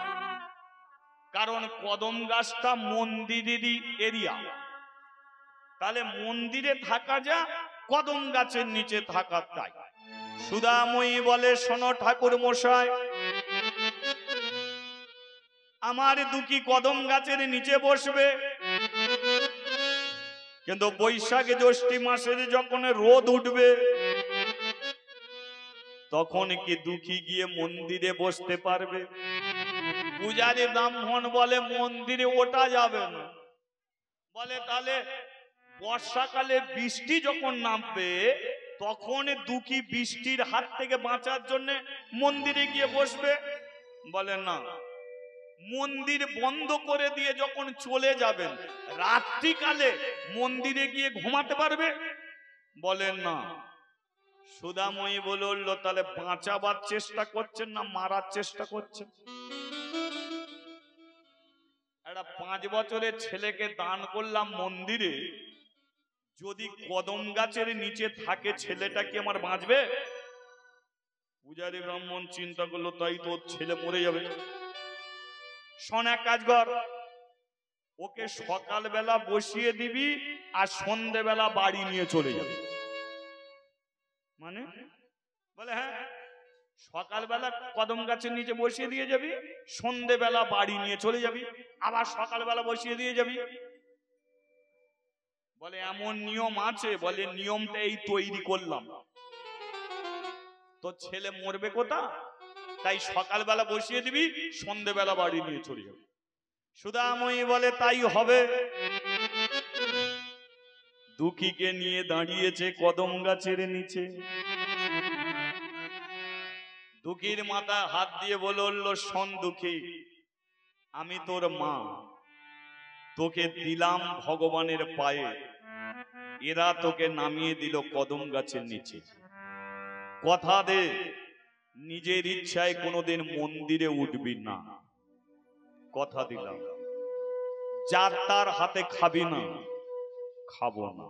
কারণ কদম গাছটা মন্দিরেরই এরিয়া, তাহলে মন্দিরে থাকা যা, কদম গাছের নিচে থাকা তাই। সুধাময়ী বলে, শোনো ঠাকুর মশাই, আমার দুঃখী কদম গাছের নিচে বসবে, কিন্তু বৈশাখে জ্যৈষ্ঠ মাসের যখন রোদ উঠবে তখন কি দুঃখী গিয়ে মন্দিরে বসতে পারবে? পূজারী ব্রাহ্মণ বলে, মন্দিরে ওঠা যাবে না। বলে, তাহলে বর্ষাকালে বৃষ্টি যখন নামবে তখন দুঃখী বৃষ্টির হাত থেকে বাঁচার জন্য মন্দিরে গিয়ে বসবে। বলে, না, মন্দির বন্ধ করে দিয়ে যখন চলে যাবেন রাত্রিকালে মন্দিরে গিয়ে ঘুমাতে পারবে? বলেন না। সুধাময়ী বলল, তাহলে বাঁচাবার চেষ্টা করছেন না মারার চেষ্টা করছেন? একটা 5 বছরের ছেলেকে দান করলাম মন্দিরে, যদি কদম গাছের নিচে থাকে ছেলেটা কি আমার বাঁচবে? পূজারী ব্রাহ্মণ চিন্তা করলো, তাই তো ছেলে মরে যাবে। শোন, এক কাজ কর, ওকে সকালবেলা বসিয়ে দিবি আর সন্ধ্যেবেলা বাড়ি নিয়ে চলে যাবে। মানে? বলে, হ্যাঁ, সকালবেলা কদম গাছের নিচে বসিয়ে দিয়ে যাবি, সন্ধ্যেবেলা বাড়ি নিয়ে চলে যাবি, আবার সকালবেলা বসিয়ে দিয়ে যাবি। বলে এমন নিয়ম আছে, বলে নিয়মটা এই তৈরি করলাম। তোর ছেলে মরবে কোথা, তাই সকালবেলা বসিয়ে দিবি, সন্ধেবেলা বাড়ি নিয়ে চলে যাবে। সুধাময়ী বলে তাই হবে। দুঃখীকে নিয়ে দাঁড়িয়েছে কদম গাছের নিচে। দুঃখীর মাথা হাত দিয়ে বলল, শোন দুঃখী, আমি তোর মা, তোকে দিলাম ভগবানের পায়ে, এরা তোকে নামিয়ে দিল কদম গাছের নিচে। কথা দে নিজের ইচ্ছায় কোনোদিন মন্দিরে উঠবি না, কথা দিলাম। যার তার হাতে খাবি না, খাবো না।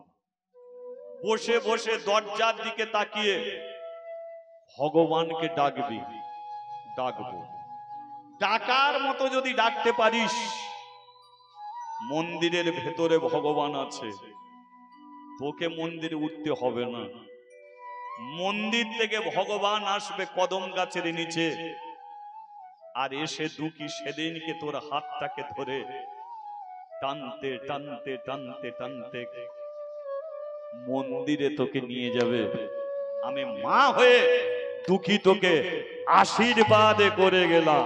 বসে বসে দরজার দিকে তাকিয়ে ভগবানকে ডাকবি, ডাকবো। ডাকার মতো যদি ডাকতে পারিস, মন্দিরের ভেতরে ভগবান আছে, তোকে মন্দিরে উঠতে হবে না। মন্দির থেকে ভগবান আসবে কদম গাছের নিচে, আর এসে দুঃখী সেদিনকে তোর হাতটাকে ধরে টানতে টানতে টানতে টানতে মন্দিরে তোকে নিয়ে যাবে। আমি মা হয়ে দুঃখী তোকে আশীর্বাদ করে গেলাম।